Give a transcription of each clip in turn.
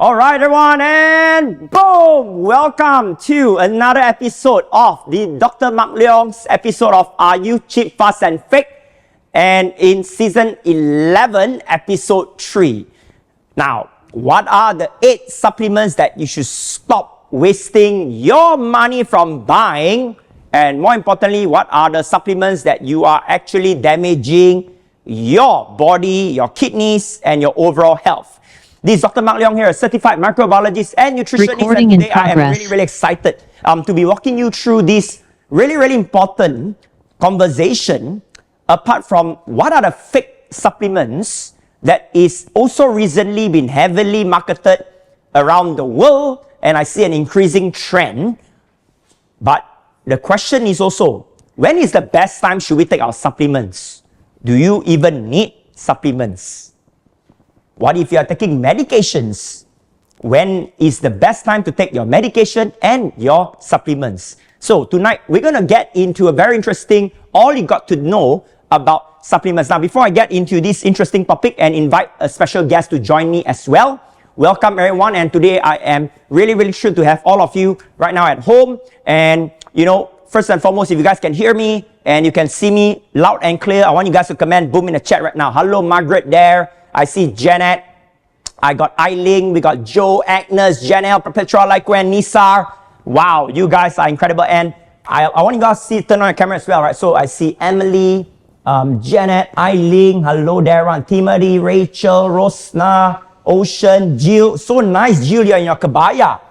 All right, everyone, and boom! Welcome to another episode of the Dr. Mark Leong's episode of Are You Cheap, Fast and Fake? And in season 11, episode 3. Now, what are the 8 supplements that you should stop wasting your money from buying? And more importantly, what are the supplements that you are actually damaging your body, your kidneys, and your overall health? This is Dr. Mark Leong here, a certified microbiologist and nutritionist. Recording and today in progress. I am really excited to be walking you through this really important conversation apart from what are the fake supplements that is also recently been heavily marketed around the world, and I see an increasing trend. But the question is also, when is the best time should we take our supplements? Do you even need supplements? What if you are taking medications? When is the best time to take your medication and your supplements? So tonight, we're going to get into a very interesting, all you got to know about supplements. Now, before I get into this interesting topic and invite a special guest to join me as well, welcome everyone. And today I am really thrilled to have all of you right now at home. And, you know, first and foremost, if you guys can hear me and you can see me loud and clear, I want you guys to comment boom in the chat right now. Hello, Margaret there. I see Janet. I got Eiling. We got Joe, Agnes, Janelle, Perpetua, Laikuen, Nisar. Wow, you guys are incredible. And I want you guys to see, turn on your camera as well, right? So I see Emily, Janet, Eiling. Hello there, Timothy, Rachel, Rosna, Ocean, Jill. So nice, Jill, you're in your kabaya.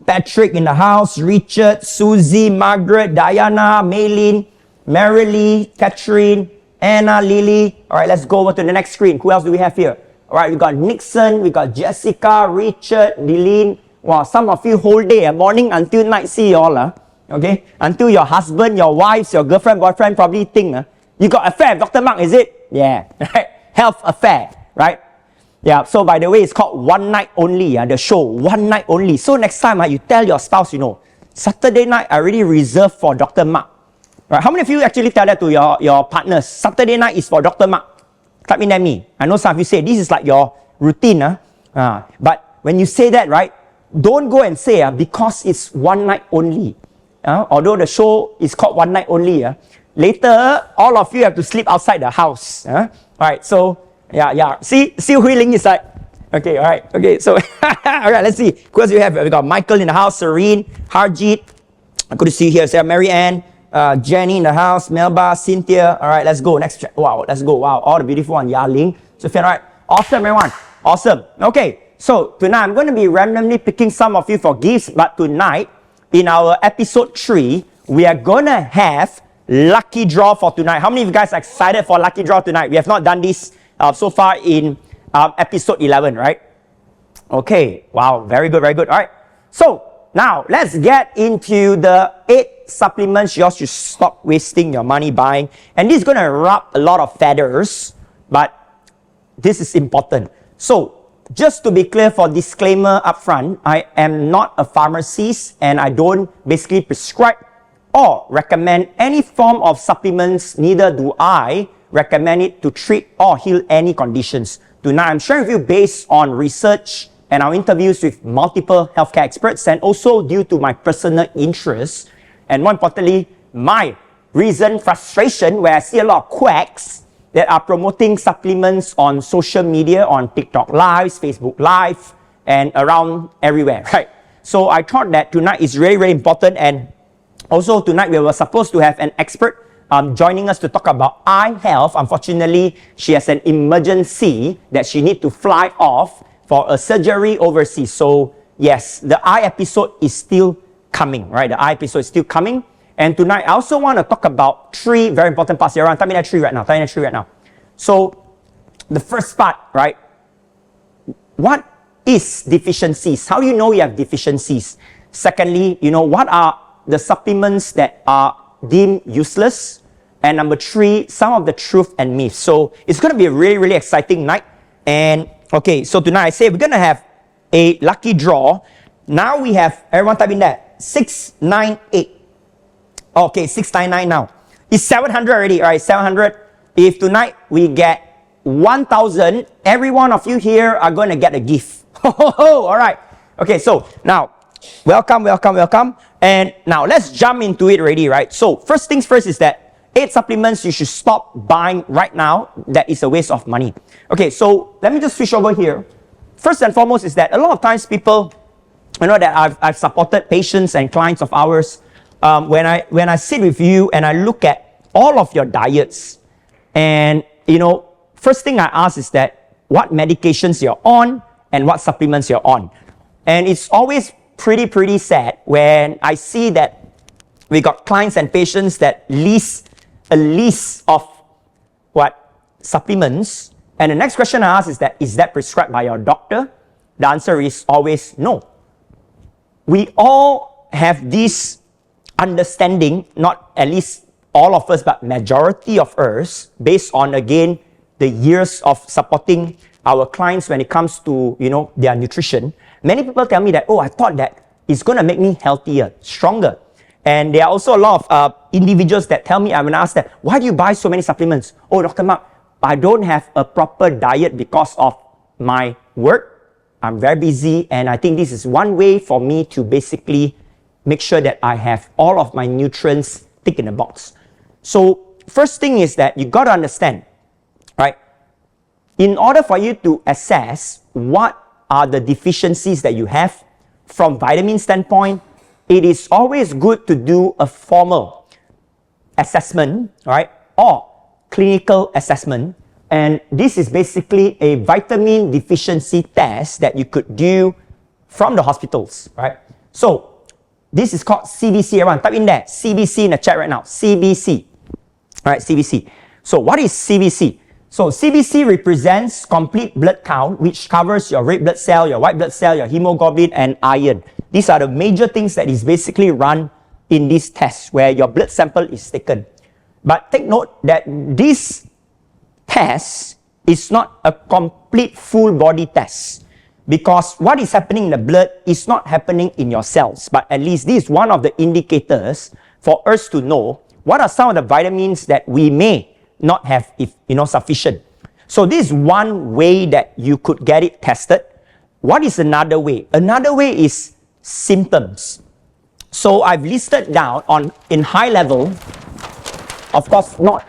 Patrick in the house, Richard, Susie, Margaret, Diana, Maylin, Marilee, Catherine, Anna, Lily. All right, let's go over to the next screen. Who else do we have here? All right, we got Nixon, we got Jessica, Richard, Deline. Wow, some of you whole day, morning until night, see y'all. Okay, until your husband, your wives, your girlfriend, boyfriend probably think, you got affair with Dr. Mark, is it? Yeah, right. Health affair, right? Yeah, so by the way, it's called One Night Only, the show, One Night Only. So next time, you tell your spouse, you know, Saturday night, I already reserved for Dr. Mark. Right? How many of you actually tell that to your partners? Saturday night is for Dr. Mark. Type in at me. I know some of you say, this is like your routine. But when you say that, right, don't go and say, because it's one night only. Although the show is called One Night Only. Later, all of you have to sleep outside the house. All right, so, yeah. See who Ling is like. Okay, all right. Okay, so, all right, let's see. Who else do we have? We got Michael in the house, Serene, Harjit. Good to see you here, Sarah, Mary Ann. Jenny in the house, Melba, Cynthia. All right, let's go. Next chat. Wow, let's go. Wow, all the beautiful one. Ya Ling, Sophia. All right, awesome, everyone. Awesome. Okay, so tonight I'm going to be randomly picking some of you for gifts. But tonight, in our episode 3, we are going to have lucky draw for tonight. How many of you guys are excited for lucky draw tonight? We have not done this so far in episode 11, right? Okay. Wow, very good, very good. All right. So now let's get into the 8 supplements you should stop wasting your money buying. And this is going to rub a lot of feathers, but this is important. So just to be clear, for disclaimer up front, I am not a pharmacist and I don't basically prescribe or recommend any form of supplements. Neither do I recommend it to treat or heal any conditions. Tonight I'm sharing with you based on research and our interviews with multiple healthcare experts, and also due to my personal interest, and more importantly, my recent frustration where I see a lot of quacks that are promoting supplements on social media, on TikTok Lives, Facebook Live, and around everywhere, right? So I thought that tonight is really important, and also tonight we were supposed to have an expert joining us to talk about eye health. Unfortunately, she has an emergency that she needs to fly off for a surgery overseas. So yes, the eye episode is still coming, right? The eye episode is still coming. And tonight, I also want to talk about 3 very important parts. Tell me that 3 right now. Tell me that 3 right now. So the first part, right? What is deficiencies? How do you know you have deficiencies? Secondly, you know, what are the supplements that are deemed useless? And number 3, some of the truth and myths. So it's going to be a really exciting night. And okay, so tonight I say we're going to have a lucky draw. Now we have, everyone type in that, 698. Okay, 699 now. It's 700 already, all right, 700. If tonight we get 1,000, every one of you here are going to get a gift. All right. Okay, so now, welcome. And now let's jump into it already, right? So first things first is that 8 supplements you should stop buying right now. That is a waste of money. Okay, so let me just switch over here. First and foremost is that a lot of times people, you know, that I've supported patients and clients of ours, when I sit with you and I look at all of your diets, and you know, first thing I ask is that what medications you're on and what supplements you're on. And it's always pretty sad when I see that we got clients and patients that list a list of what supplements, and the next question I ask is that prescribed by your doctor? The answer is always no. We all have this understanding, not at least all of us, but majority of us, based on, again, the years of supporting our clients when it comes to, you know, their nutrition. Many people tell me that, oh, I thought that it's going to make me healthier, stronger. And there are also a lot of individuals that tell me, when I ask them, why do you buy so many supplements? Oh, Dr. Mark, I don't have a proper diet because of my work. I'm very busy, and I think this is one way for me to basically make sure that I have all of my nutrients tick in the box. So first thing is that you got to understand, right? In order for you to assess what are the deficiencies that you have from vitamin standpoint, it is always good to do a formal assessment, right? Or clinical assessment. And this is basically a vitamin deficiency test that you could do from the hospitals, right? So this is called CBC. Everyone type in there, CBC in the chat right now, CBC. All right, CBC. So what is CBC? So CBC represents complete blood count, which covers your red blood cell, your white blood cell, your hemoglobin, and iron. These are the major things that is basically run in this test where your blood sample is taken. But take note that this test is not a complete full body test, because what is happening in the blood is not happening in your cells. But at least this is one of the indicators for us to know what are some of the vitamins that we may not have, if sufficient. So this is one way that you could get it tested. What is another way? Another way is symptoms. So I've listed down in high level, of course not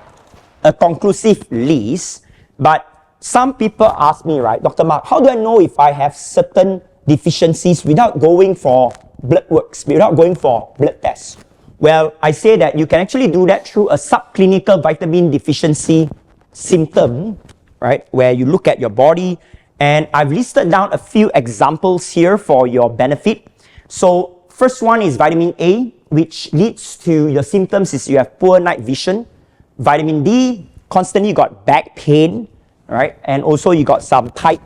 a conclusive list, but some people ask me, right, Dr. Mark, how do I know if I have certain deficiencies without going for blood works, without going for blood tests? Well, I say that you can actually do that through a subclinical vitamin deficiency symptom, right, where you look at your body. And I've listed down a few examples here for your benefit. So first one is vitamin A, which leads to your symptoms is you have poor night vision. Vitamin D, constantly you got back pain, right? And also you got some tight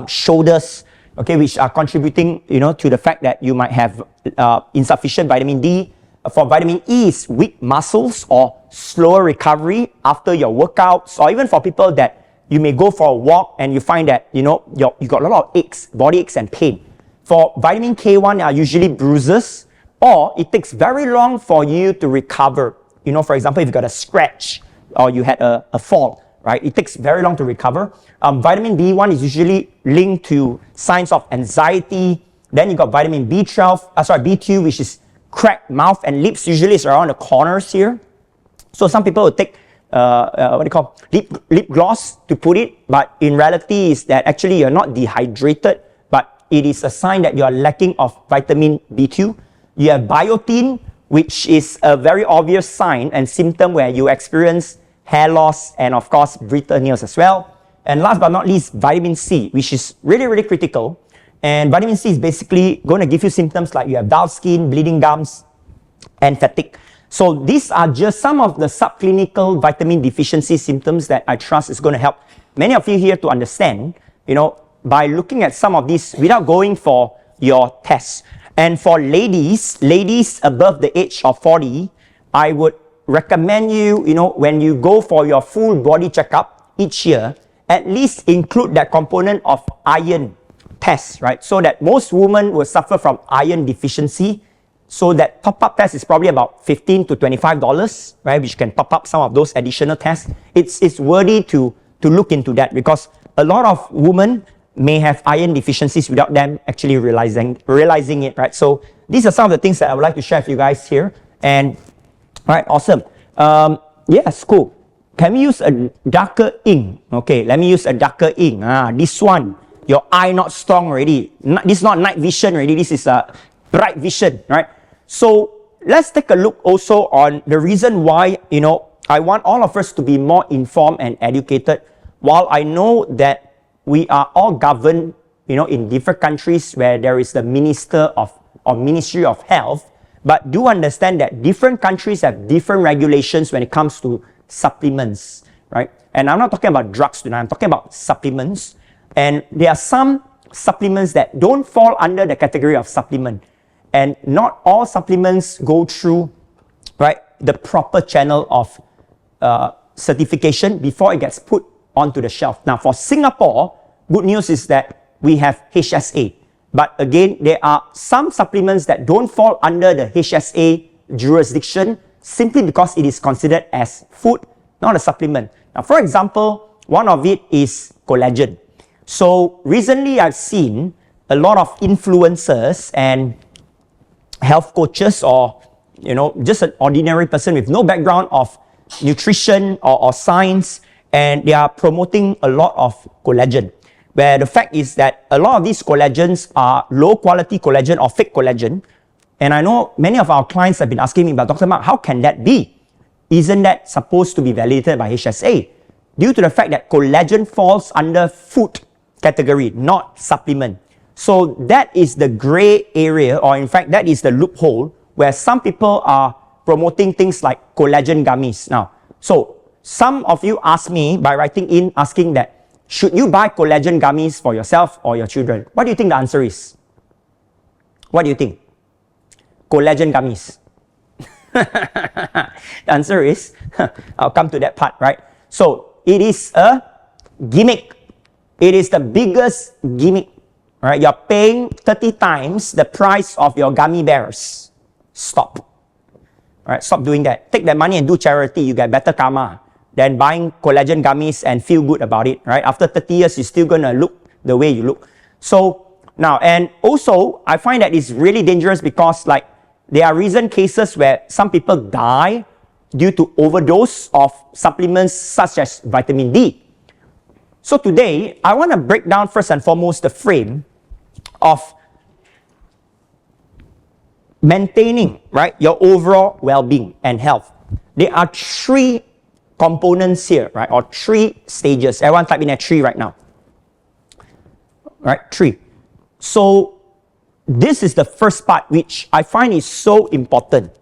shoulders, okay, which are contributing, to the fact that you might have insufficient vitamin D. For vitamin E is weak muscles or slower recovery after your workouts, or even for people that you may go for a walk and you find that, you got a lot of aches, body aches and pain. For vitamin K1 are usually bruises, or it takes very long for you to recover. For example, if you got a scratch or you had a fall, right? It takes very long to recover. Vitamin B1 is usually linked to signs of anxiety. Then you got vitamin B2, which is cracked mouth and lips. Usually it's around the corners here. So some people will take lip gloss to put it, but in reality is that actually you're not dehydrated, but it is a sign that you are lacking of vitamin B2. You have biotin, which is a very obvious sign and symptom where you experience hair loss and of course brittle nails as well. And last but not least, vitamin C, which is really, really critical. And vitamin C is basically going to give you symptoms like you have dull skin, bleeding gums, and fatigue. So these are just some of the subclinical vitamin deficiency symptoms that I trust is going to help many of you here to understand, by looking at some of these without going for your tests. And for ladies above the age of 40, I would recommend you, when you go for your full body checkup each year, at least include that component of iron test, right? So that most women will suffer from iron deficiency. So that top-up test is probably about $15 to $25, right? Which can top up some of those additional tests. It's worthy to look into that, because a lot of women may have iron deficiencies without them actually realizing it, right? So these are some of the things that I would like to share with you guys here. And all right, awesome. Yes, cool. Can we use a darker ink? Okay, let me use a darker ink. This one, your eye not strong already. This is not night vision already. This is a bright vision, right? So let's take a look also on the reason why, I want all of us to be more informed and educated. While I know that we are all governed, in different countries where there is the Minister of or Ministry of Health, but do understand that different countries have different regulations when it comes to supplements, right? And I'm not talking about drugs tonight, I'm talking about supplements. And there are some supplements that don't fall under the category of supplement. And not all supplements go through, right, the proper channel of certification before it gets put onto the shelf. Now, for Singapore, good news is that we have HSA. But again, there are some supplements that don't fall under the HSA jurisdiction simply because it is considered as food, not a supplement. Now, for example, one of it is collagen. So recently, I've seen a lot of influencers and health coaches or, just an ordinary person with no background of nutrition or science, and they are promoting a lot of collagen, where the fact is that a lot of these collagens are low quality collagen or fake collagen. And I know many of our clients have been asking me, but Dr. Mark, how can that be? Isn't that supposed to be validated by HSA? Due to the fact that collagen falls under food category, not supplement. So that is the gray area, or in fact, that is the loophole where some people are promoting things like collagen gummies. Now, so some of you ask me by writing in asking that, should you buy collagen gummies for yourself or your children? What do you think the answer is? What do you think? Collagen gummies. The answer is, I'll come to that part, right? So it is a gimmick. It is the biggest gimmick, right? You're paying 30 times the price of your gummy bears. Stop. All right, stop doing that. Take that money and do charity. You get better karma than buying collagen gummies and feel good about it, right? After 30 years, you're still gonna look the way you look. So now, and also, I find that it's really dangerous because there are recent cases where some people die due to overdose of supplements such as vitamin D. So today, I want to break down first and foremost the frame of maintaining, right, your overall well-being and health. There are three components here, right, or three stages. Everyone type in a 3 right now. Right, 3. So this is the first part which I find is so important.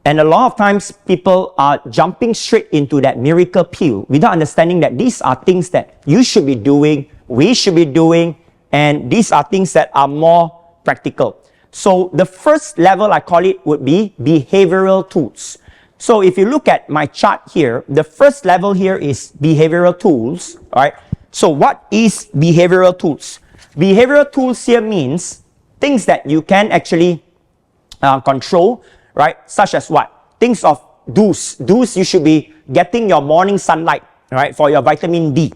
And a lot of times people are jumping straight into that miracle pill without understanding that these are things that you should be doing, we should be doing, and these are things that are more practical. So the first level, I call it, would be behavioral tools. So if you look at my chart here, the first level here is behavioral tools, all right? So what is behavioral tools? Behavioral tools here means things that you can actually control, right? Such as what? Things of do's. Do's, you should be getting your morning sunlight, right? For your vitamin D,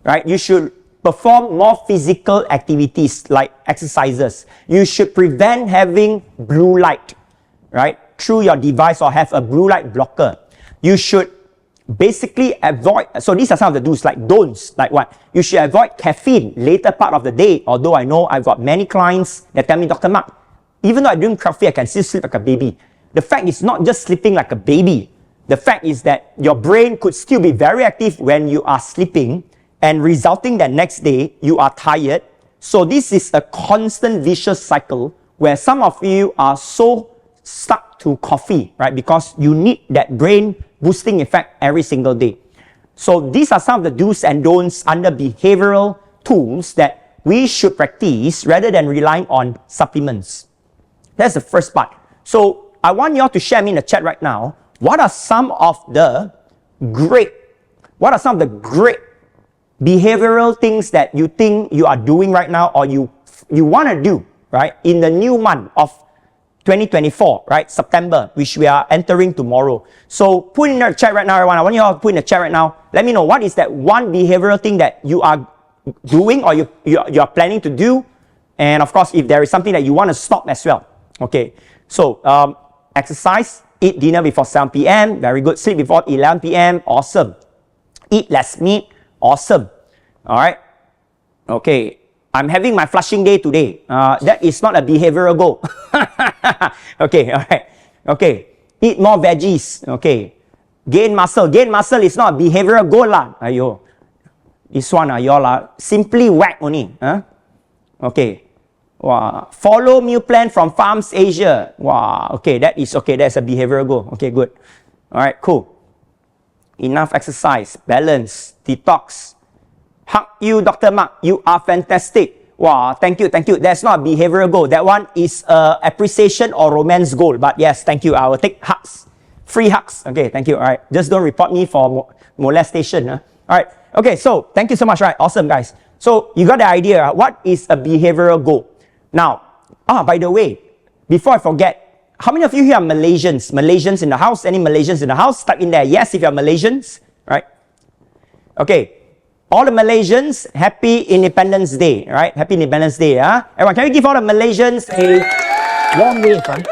right? You should perform more physical activities like exercises. You should prevent having blue light, right? Through your device or have a blue light blocker. You should basically avoid, so these are some of the do's, like don'ts, like what? You should avoid caffeine later part of the day, although I know I've got many clients that tell me, Dr. Mark, even though I drink coffee, I can still sleep like a baby. The fact is not just sleeping like a baby. The fact is that your brain could still be very active when you are sleeping, and resulting that next day, you are tired. So this is a constant vicious cycle where some of you are so stuck to coffee, right? Because you need that brain boosting effect every single day. So these are some of the do's and don'ts under behavioral tools that we should practice rather than relying on supplements. That's the first part. So I want you all to share me in the chat right now, what are some of the great behavioral things that you think you are doing right now or you want to do, right, in the new month of 2024, right, September, which we are entering tomorrow. So put in the chat right now, everyone. I want you all to put in the chat right now. Let me know what is that one behavioral thing that you are doing or you're planning to do. And of course, if there is something that you want to stop as well. Okay, so exercise, eat dinner before 7 p.m. Very good. Sleep before 11 p.m. Awesome. Eat less meat. Awesome. All right. Okay. I'm having my flushing day today. That is not a behavioral goal. Okay. All right. Okay. Eat more veggies. Okay. Gain muscle. Gain muscle is not a behavioral goal lah. Ayo. This one y'all simply whack only. Huh? Okay. Wow. Follow meal plan from Farms Asia. Wow. Okay, that is okay. That's a behavioral goal. Okay, good. All right, cool. Enough exercise, balance, detox. Hug you, Dr. Mark. You are fantastic. Wow, thank you, thank you. That's not a behavioral goal. That one is appreciation or romance goal. But yes, thank you. I will take hugs. Free hugs. Okay, thank you. All right. Just don't report me for molestation. Huh? All right. Okay, so thank you so much. All right, awesome, guys. So you got the idea. What is a behavioral goal? Now, by the way, before I forget, how many of you here are Malaysians? Malaysians in the house? Any Malaysians in the house? Type in there yes if you're Malaysians, right? Okay. All the Malaysians, happy Independence Day, right? Happy Independence Day, huh? Everyone, can we give all the Malaysians a warm wave, right?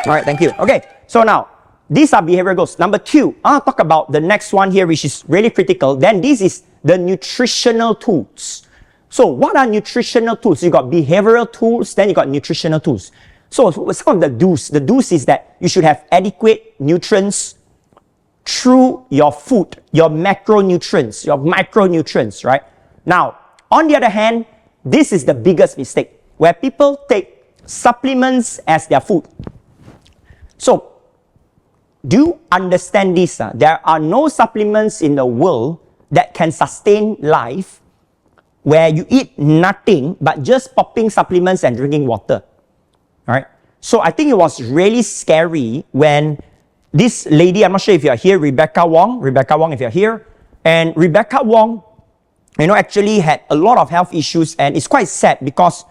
All right, thank you. Okay, so now, these are behavioral goals. Number 2, I'll talk about the next one here, which is really critical. Then this is the nutritional tools. So what are nutritional tools? You got behavioral tools, then you got nutritional tools. So some of the do's. The do's is that you should have adequate nutrients through your food, your macronutrients, your micronutrients, right? Now, on the other hand, this is the biggest mistake, where people take supplements as their food. So, do you understand this? There are no supplements in the world that can sustain life where you eat nothing but just popping supplements and drinking water. All right? So I think it was really scary when this lady, I'm not sure if you're here, Rebecca Wong, if you're here, and Rebecca Wong, actually had a lot of health issues, and it's quite sad because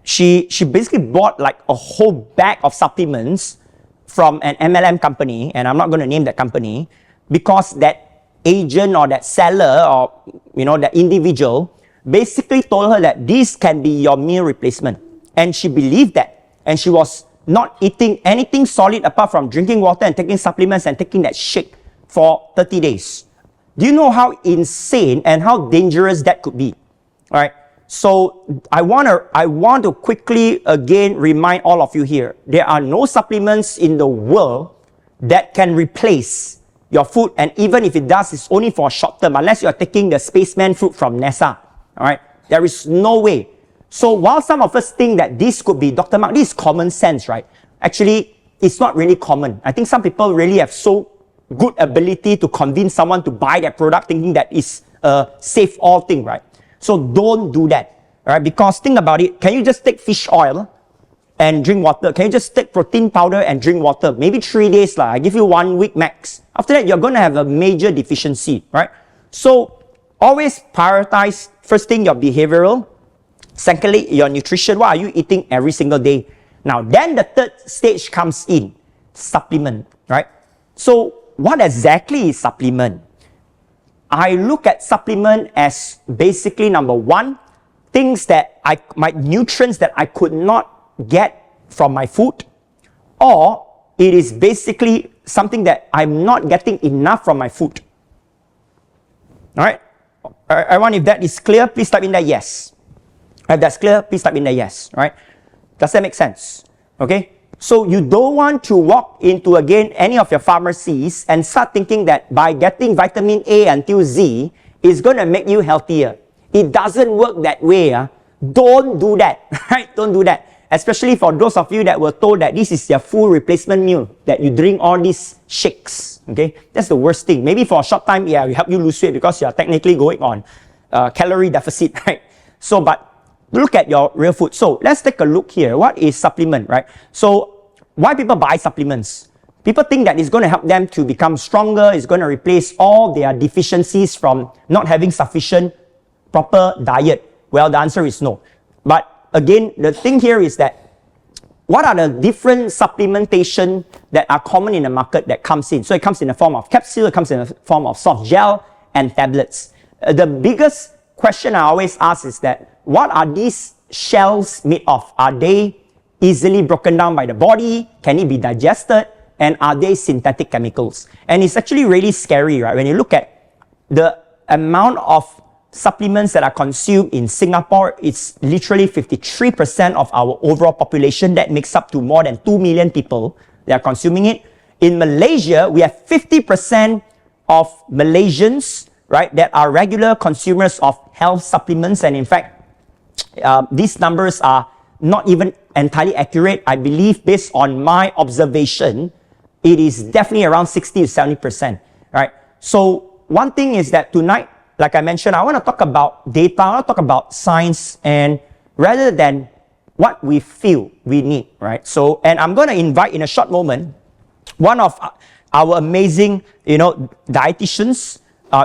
she basically bought like a whole bag of supplements from an MLM company, and I'm not going to name that company, because that agent or that seller or, that individual basically told her that this can be your meal replacement. And she believed that. And she was not eating anything solid apart from drinking water and taking supplements and taking that shake for 30 days. Do you know how insane and how dangerous that could be? All right. So I want to quickly again remind all of you here, there are no supplements in the world that can replace your food, and even if it does, it's only for short term, unless you're taking the spaceman fruit from NASA. All right, there is no way. So while some of us think that this could be, Dr. Mark, this is common sense, right? Actually, it's not really common. I think some people really have so good ability to convince someone to buy that product thinking that it's a save all thing, right? So don't do that, all right? Because think about it, can you just take fish oil and drink water? Can you just take protein powder and drink water? Maybe 3 days, I give you 1 week max. After that, you're going to have a major deficiency, right? So always prioritize, first thing, your behavioral. Secondly, your nutrition. What are you eating every single day? Now, then the third stage comes in, supplement, right? So what exactly is supplement? I look at supplement as basically, number 1, things that my nutrients that I could not get from my food, or it is basically something that I'm not getting enough from my food. All right? Everyone, if that is clear, please type in there yes. If that's clear, please type in there yes. Right? Does that make sense? Okay? So you don't want to walk into, again, any of your pharmacies and start thinking that by getting vitamin A until Z is going to make you healthier. It doesn't work that way. Don't do that. Right? Don't do that. Especially for those of you that were told that this is your full replacement meal, that you drink all these shakes. Okay? That's the worst thing. Maybe for a short time, yeah, we help you lose weight because you're technically going on calorie deficit, right? So, but look at your real food. So, let's take a look here. What is supplement, right? So, why people buy supplements? People think that it's going to help them to become stronger, it's going to replace all their deficiencies from not having sufficient proper diet. Well, the answer is no. But again, the thing here is that what are the different supplementation that are common in the market that comes in? So it comes in the form of capsule, it comes in the form of soft gel and tablets. The biggest question I always ask is that, what are these shells made of? Are they easily broken down by the body? Can it be digested? And are they synthetic chemicals? And it's actually really scary, right? When you look at the amount of supplements that are consumed in Singapore, it's literally 53% of our overall population. That makes up to more than 2 million people that are consuming it. In Malaysia, we have 50% of Malaysians, right, that are regular consumers of health supplements. And in fact, these numbers are not even entirely accurate. I believe, based on my observation, it is definitely around 60 to 70%, right? So one thing is that tonight, like I mentioned, I want to talk about data, I want to talk about science, and rather than what we feel we need, right? So, and I'm going to invite in a short moment one of our amazing, dietitians,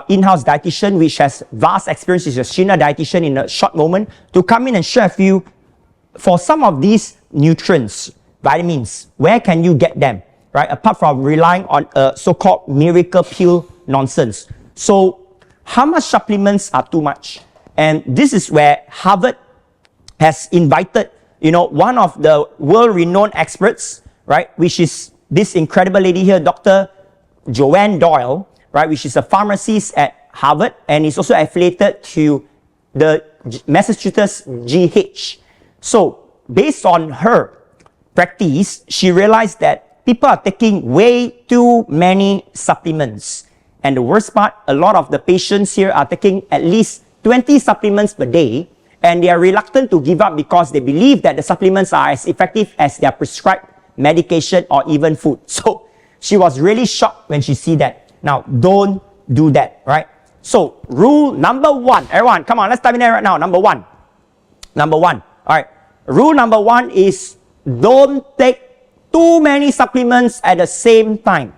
in-house dietitian, which has vast experience, is a senior dietitian, in a short moment, to come in and share with you for some of these nutrients, vitamins, where can you get them, right? Apart from relying on a so-called miracle pill nonsense. So, how much supplements are too much? And this is where Harvard has invited, one of the world-renowned experts, right, which is this incredible lady here, Dr. Joanne Doyle, right, which is a pharmacist at Harvard, and is also affiliated to the Massachusetts GH. So, based on her practice, she realized that people are taking way too many supplements. And the worst part, a lot of the patients here are taking at least 20 supplements per day, and they are reluctant to give up because they believe that the supplements are as effective as their prescribed medication or even food. So she was really shocked when she see that. Now, don't do that, right? So, rule number one, everyone, come on, let's type in there right now. Number one, all right. Rule number one is don't take too many supplements at the same time.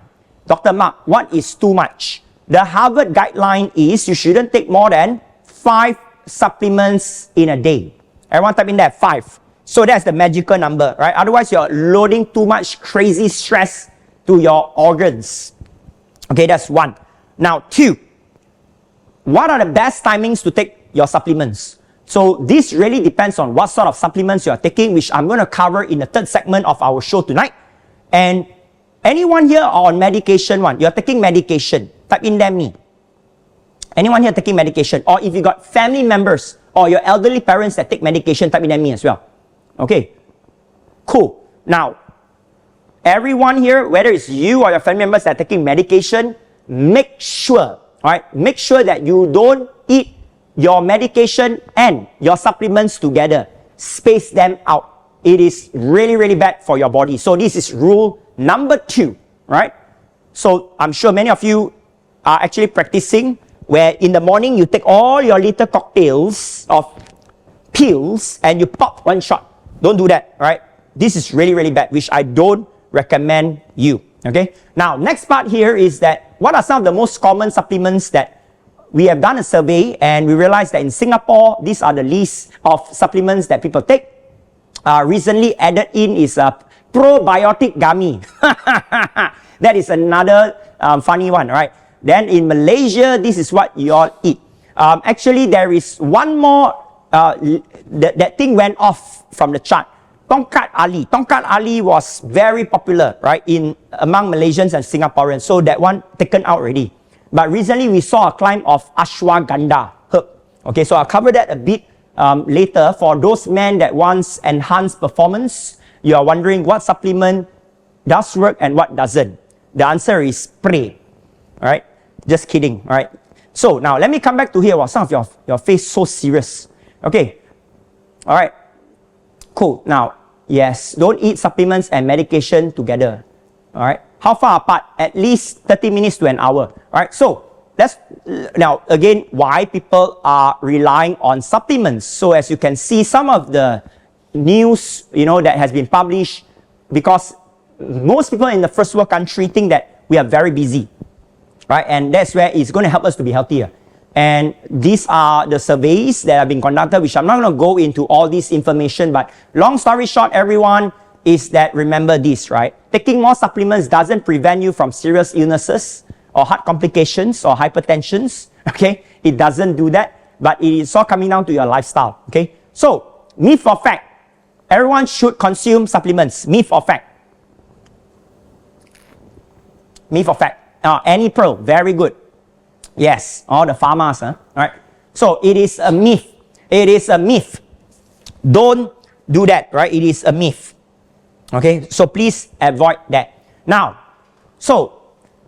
Dr. Mark, what is too much? The Harvard guideline is you shouldn't take more than 5 supplements in a day. Everyone type in there, 5. So that's the magical number, right? Otherwise, you're loading too much crazy stress to your organs. Okay, that's 1. Now, 2. What are the best timings to take your supplements? So this really depends on what sort of supplements you're taking, which I'm going to cover in the 3rd segment of our show tonight. And anyone here on medication you're taking medication, type in there me. Anyone here taking medication? Or if you got family members or your elderly parents that take medication, type in there me as well. Okay, cool. Now, everyone here, whether it's you or your family members that are taking medication, make sure that you don't eat your medication and your supplements together. Space them out. It is really, really bad for your body. So this is rule number 2, right? So I'm sure many of you are actually practicing where in the morning you take all your little cocktails of pills and you pop 1 shot. Don't do that, right? This is really, really bad, which I don't recommend you, okay? Now, next part here is that what are some of the most common supplements that we have done a survey and we realized that in Singapore, these are the list of supplements that people take. Recently added in is a probiotic gummy. That is another funny one, right? Then in Malaysia, this is what you all eat. Actually, there is one more, that thing went off from the chart. Tongkat Ali. Tongkat Ali was very popular, right, among Malaysians and Singaporeans. So that one taken out already. But recently we saw a climb of ashwagandha herb. Okay, so I'll cover that a bit later. For those men that wants enhanced performance, you are wondering what supplement does work and what doesn't. The answer is spray. All right, just kidding. All right. So now let me come back to here. Wow, some of your face so serious. Okay. All right. Cool. Now, yes, don't eat supplements and medication together. All right. How far apart? At least 30 minutes to an hour. All right. So that's now again why people are relying on supplements. So as you can see, some of the news that has been published, because most people in the first world country think that we are very busy, right? And that's where it's going to help us to be healthier. And these are the surveys that have been conducted, which I'm not going to go into all this information, but long story short, everyone, is that remember this, right? Taking more supplements doesn't prevent you from serious illnesses or heart complications or hypertensions, okay? It doesn't do that. but it is all coming down to your lifestyle, okay? So, myth or fact, everyone should consume supplements, myth or fact? Myth or fact? Annie Pearl, very good. Yes, all the pharmas, huh? All right. So, it is a myth. It is a myth. Don't do that, right? It is a myth. Okay, so please avoid that. Now, so,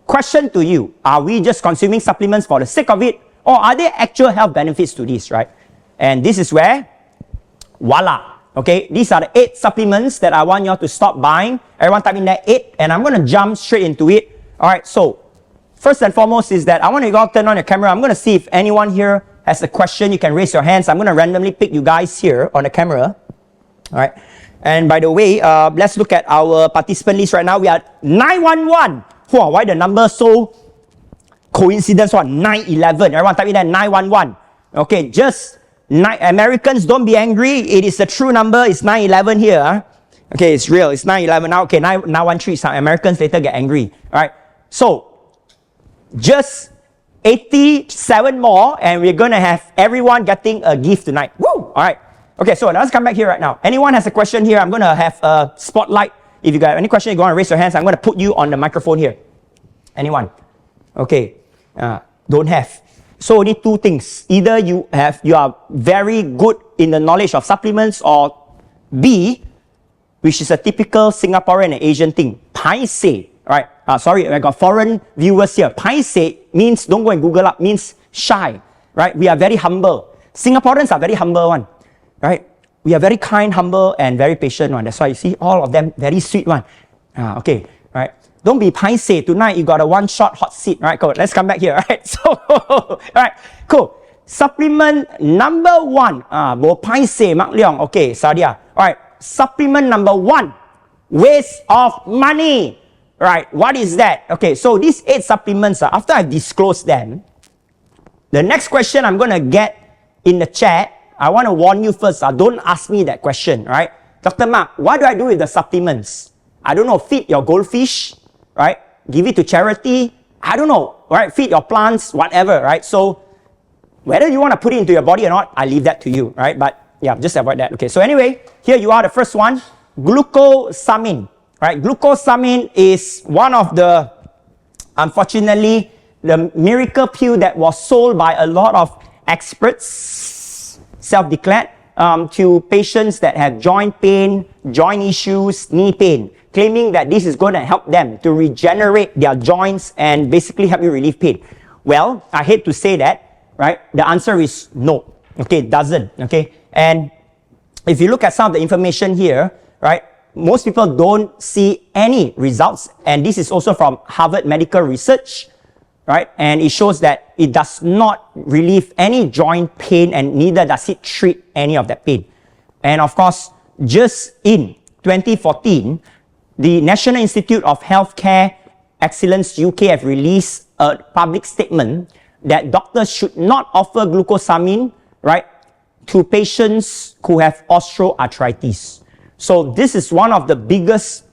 question to you, are we just consuming supplements for the sake of it, or are there actual health benefits to this, right? And this is where, voila, okay, these are the 8 supplements that I want you all to stop buying. Everyone type in that 8, and I'm going to jump straight into it. All right, so, first and foremost is that I want you all to turn on your camera. I'm going to see if anyone here has a question. You can raise your hands. I'm going to randomly pick you guys here on the camera. All right. And by the way, let's look at our participant list right now. We are 911. Wow, why the number so coincidence? What? 911. Everyone type in that 911. Okay, just Americans, don't be angry. It is the true number. It's 911 here. Huh? Okay, it's real. It's 911 now. Okay, 913. Some Americans later get angry. All right. So, just 87 more, and we're going to have everyone getting a gift tonight. Woo! All right. Okay, so let's come back here right now. Anyone has a question here? I'm going to have a spotlight. If you got any question, you go and raise your hands. I'm going to put you on the microphone here. Anyone? Okay. Don't have. So only 2 things. Either you are very good in the knowledge of supplements, or B, which is a typical Singaporean and Asian thing, paiseh. Right? Sorry, I got foreign viewers here. Paiseh means, don't go and Google up, means shy. Right? We are very humble. Singaporeans are very humble one. Right? We are very kind, humble, and very patient one. That's why you see all of them very sweet one. Okay, right? Don't be paiseh. Tonight you got a one-shot hot seat. Right, cool. Let's come back here. Right? So, all right, cool. Supplement number 1. Bo paiseh, Mak Leong. Okay, Sadia. All right. Supplement number 1. Waste of money. Right. What is that? Okay. So these 8 supplements. After I disclose them, the next question I'm going to get in the chat. I want to warn you first, don't ask me that question, right? Dr. Mark, what do I do with the supplements? I don't know, feed your goldfish, right? Give it to charity. I don't know, right? Feed your plants, whatever, right? So, whether you want to put it into your body or not, I leave that to you, right? But, yeah, just avoid that. Okay, so anyway, here you are, the first one, glucosamine, right? Glucosamine is one of the, unfortunately, the miracle pill that was sold by a lot of experts, self-declared, to patients that have joint pain, joint issues, knee pain, claiming that this is going to help them to regenerate their joints and basically help you relieve pain. Well, I hate to say that, right? The answer is no. Okay, it doesn't. Okay, and if you look at some of the information here, right, most people don't see any results, and this is also from Harvard Medical Research, right? And it shows that it does not relieve any joint pain, and neither does it treat any of that pain. And of course, just in 2014, the National Institute of Healthcare Excellence UK have released a public statement that doctors should not offer glucosamine, right, to patients who have osteoarthritis. So this is one of the biggest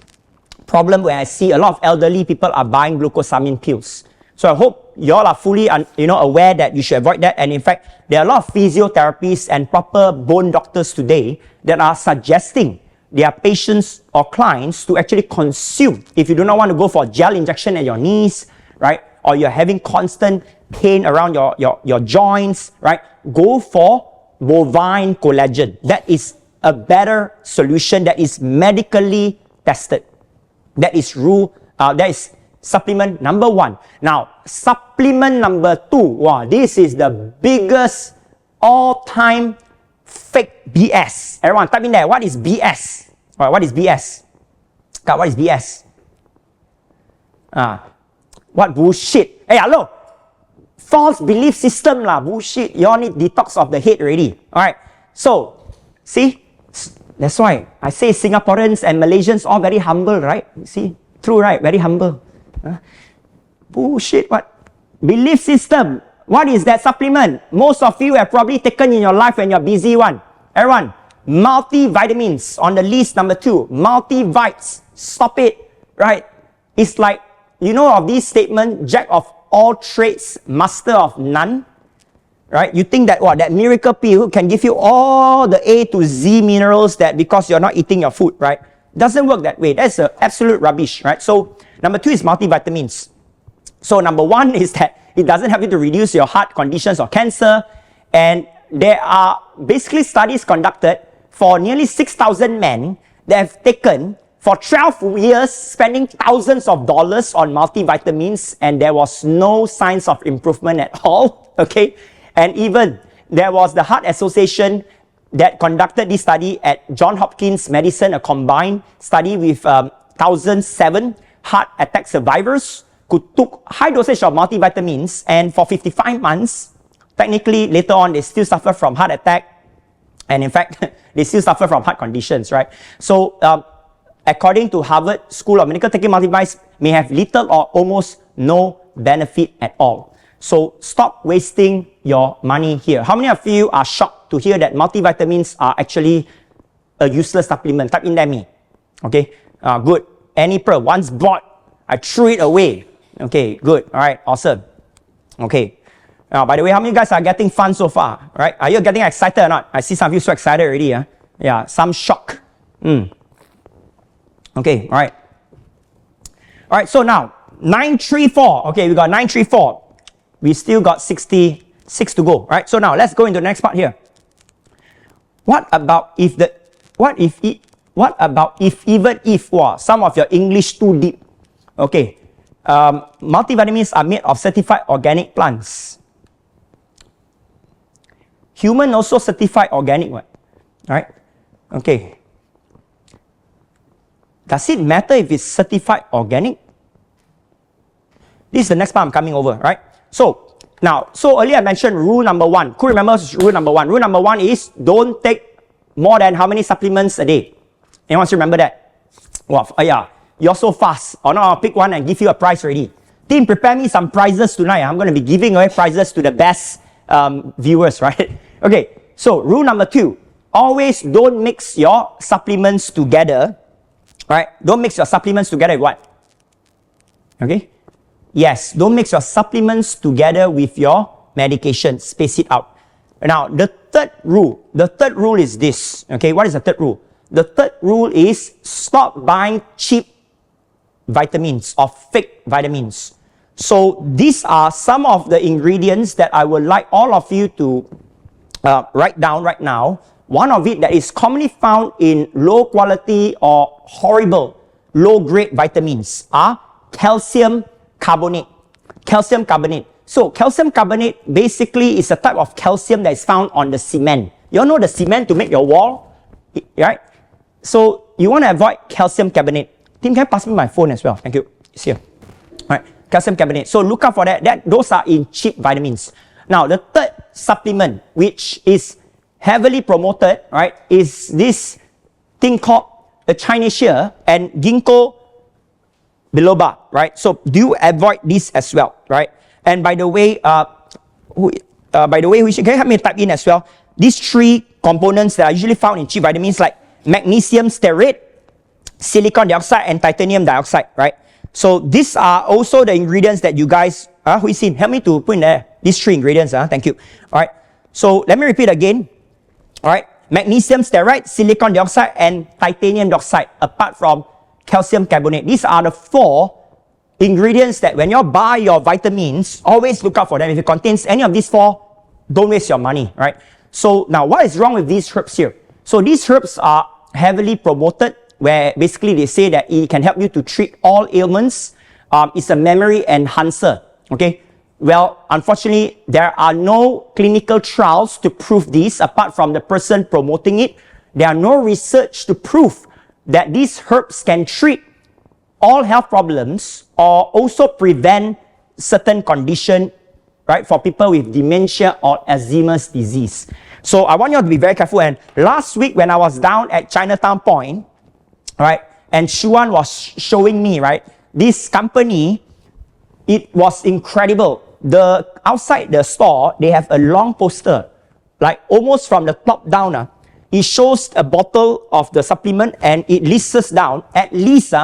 problem where I see a lot of elderly people are buying glucosamine pills. So I hope you all are fully aware that you should avoid that. And in fact, there are a lot of physiotherapists and proper bone doctors today that are suggesting their patients or clients to actually consume. If you do not want to go for gel injection at your knees, right, or you're having constant pain around your joints, right, go for bovine collagen. That is a better solution that is medically tested. That is supplement number 1. Now, supplement number 2. Wow, this is the biggest all-time fake BS. Everyone, type in there. What is BS? All right, what is BS? God, what is BS? What bullshit? Hey, hello. False belief system lah. Bullshit. You all need detox of the head already. All right. So, see? That's why I say Singaporeans and Malaysians all very humble, right? See? True, right? Very humble. Bullshit, what? Belief system. What is that supplement? Most of you have probably taken in your life when you're busy one. Everyone, multivitamins on the list number 2. Multivites. Stop it, right? It's like, you know of this statement, jack of all trades, master of none. right? You think that what, that miracle pill can give you all the A to Z minerals that because you're not eating your food, right? Doesn't work that way. That's absolute rubbish, right? So number 2 is multivitamins. So number 1 is that it doesn't help you to reduce your heart conditions or cancer. And there are basically studies conducted for nearly 6,000 men that have taken for 12 years, spending thousands of dollars on multivitamins, and there was no signs of improvement at all, okay? And even there was the Heart Association that conducted this study at Johns Hopkins Medicine, a combined study with 1,007 heart attack survivors who took high dosage of multivitamins, and for 55 months, technically later on they still suffer from heart attack, and in fact they still suffer from heart conditions, right? So according to Harvard School of Medical, taking multivitamins may have little or almost no benefit at all. So stop wasting your money here. How many of you are shocked to hear that multivitamins are actually a useless supplement? Type in there me. Okay, good. Any pearl, once bought, I threw it away. Okay, good. All right, awesome. Okay. Now, by the way, how many guys are getting fun so far? Right? Are you getting excited or not? I see some of you so excited already. Yeah, some shock. Okay, all right. All right, so now, 934. Okay, we got 934. We still got 66 to go. All right, so now let's go into the next part here. What about if even if some of your English too deep? Okay, multivitamins are made of certified organic plants. Human also certified organic, what? Right? Okay. Does it matter if it's certified organic? This is the next part I'm coming over, right? So earlier I mentioned rule number 1. Who remembers rule number 1? Rule number 1 is don't take more than how many supplements a day? Anyone still remember that? Wow, yeah, you're so fast. Or no, I'll pick one and give you a prize already. Team, prepare me some prizes tonight. I'm going to be giving away prizes to the best viewers, right? Okay, so rule number 2. Always don't mix your supplements together. Right? Don't mix your supplements together with what? Okay? Yes, don't mix your supplements together with your medication. Space it out. Now, the third rule is this. Okay, what is the third rule? The third rule is stop buying cheap vitamins or fake vitamins. So these are some of the ingredients that I would like all of you to write down right now. One of it that is commonly found in low quality or horrible low grade vitamins are calcium carbonate. Calcium carbonate. So calcium carbonate basically is a type of calcium that is found on the cement. You all know the cement to make your wall, right? So you want to avoid calcium carbonate. Tim, can you pass me my phone as well? Thank you. It's here. All right, calcium carbonate. So look out for that. Those are in cheap vitamins. Now the third supplement, which is heavily promoted, right, is this thing called the Chinese shea and ginkgo biloba, right? So do avoid this as well, right? And by the way, can you help me type in as well? These 3 components that are usually found in cheap vitamins like magnesium stearate, silicon dioxide, and titanium dioxide, right? So these are also the ingredients that you guys, Hui Sin, help me to put in there. These 3 ingredients, thank you. All right. So let me repeat again. All right, magnesium stearate, silicon dioxide, and titanium dioxide, apart from calcium carbonate. These are the 4 ingredients that when you buy your vitamins, always look out for them. If it contains any of these 4, don't waste your money, right? So now, what is wrong with these herbs here? So these herbs are heavily promoted, where basically they say that it can help you to treat all ailments. It's a memory enhancer, okay? Well, unfortunately, there are no clinical trials to prove this apart from the person promoting it. There are no research to prove that these herbs can treat all health problems or also prevent certain condition, right, for people with dementia or Alzheimer's disease. So I want you all to be very careful. And last week when I was down at Chinatown Point, right, and Shuan was showing me, right, this company, it was incredible. Outside the store, they have a long poster, like almost from the top down. It shows a bottle of the supplement and it lists down, at least,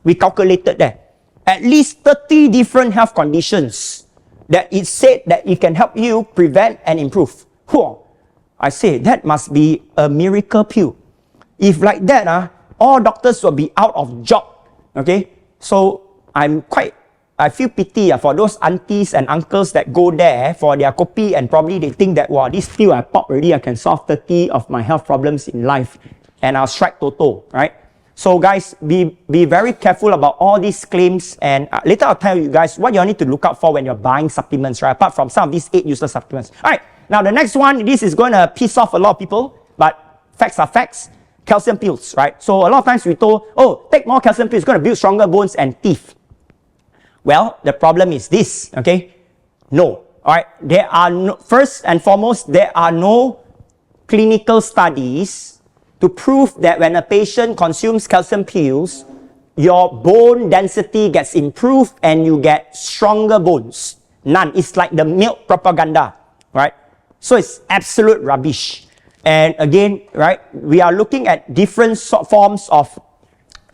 we calculated that, at least 30 different health conditions that it said that it can help you prevent and improve. Whew, I say that must be a miracle pill. If like that, all doctors will be out of job. Okay, so I feel pity for those aunties and uncles that go there for their kopi and probably they think that, wow, this pill I pop already, I can solve 30 of my health problems in life and I'll strike Toto, right? So guys, be very careful about all these claims, and later I'll tell you guys what you need to look out for when you're buying supplements, right? Apart from some of these 8 useless supplements. All right, now the next one, this is going to piss off a lot of people, but facts are facts. Calcium pills, right? So a lot of times we told, oh, take more calcium pills, it's going to build stronger bones and teeth. Well, the problem is this, okay? No, all right? There are no, first and foremost, there are no clinical studies to prove that when a patient consumes calcium pills, your bone density gets improved and you get stronger bones. None. It's like the milk propaganda, right? So it's absolute rubbish. And again, right, we are looking at different forms of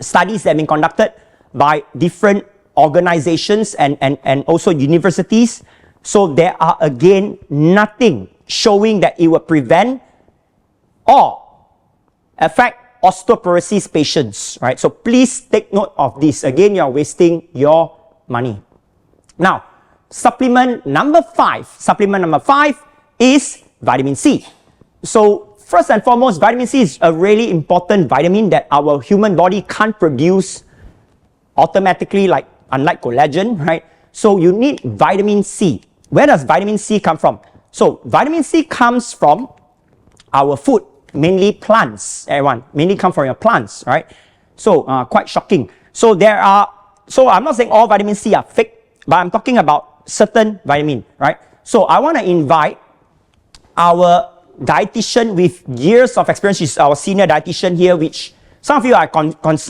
studies that have been conducted by different organizations and also universities. So there are again nothing showing that it will prevent or affect osteoporosis patients, right? So please take note of this. Again, you're wasting your money. Now, supplement number 5 is vitamin C. So first and foremost, vitamin C is a really important vitamin that our human body can't produce automatically, like unlike collagen, right? So you need vitamin C. Where does vitamin C come from? So vitamin C comes from our food, mainly plants, everyone. Mainly come from your plants, right? So quite shocking. So I'm not saying all vitamin C are fake, but I'm talking about certain vitamin, right? So I want to invite our dietitian with years of experience. She's our senior dietitian here, which some of you are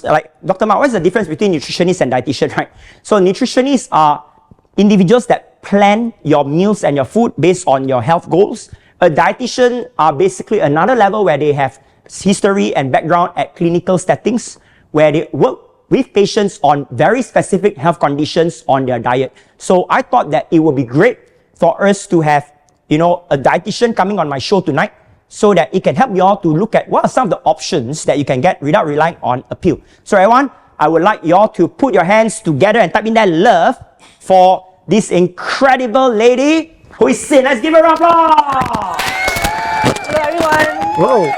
like, Dr. Mark, what's the difference between nutritionist and dietitian, right? So nutritionists are individuals that plan your meals and your food based on your health goals. A dietitian are basically another level where they have history and background at clinical settings, where they work with patients on very specific health conditions on their diet. So I thought that it would be great for us to have, a dietitian coming on my show tonight, so that it can help you all to look at what are some of the options that you can get without relying on a pill. So everyone, I would like you all to put your hands together and type in that love for this incredible lady who is Sin. Let's give her a round of applause. Hello everyone. Whoa,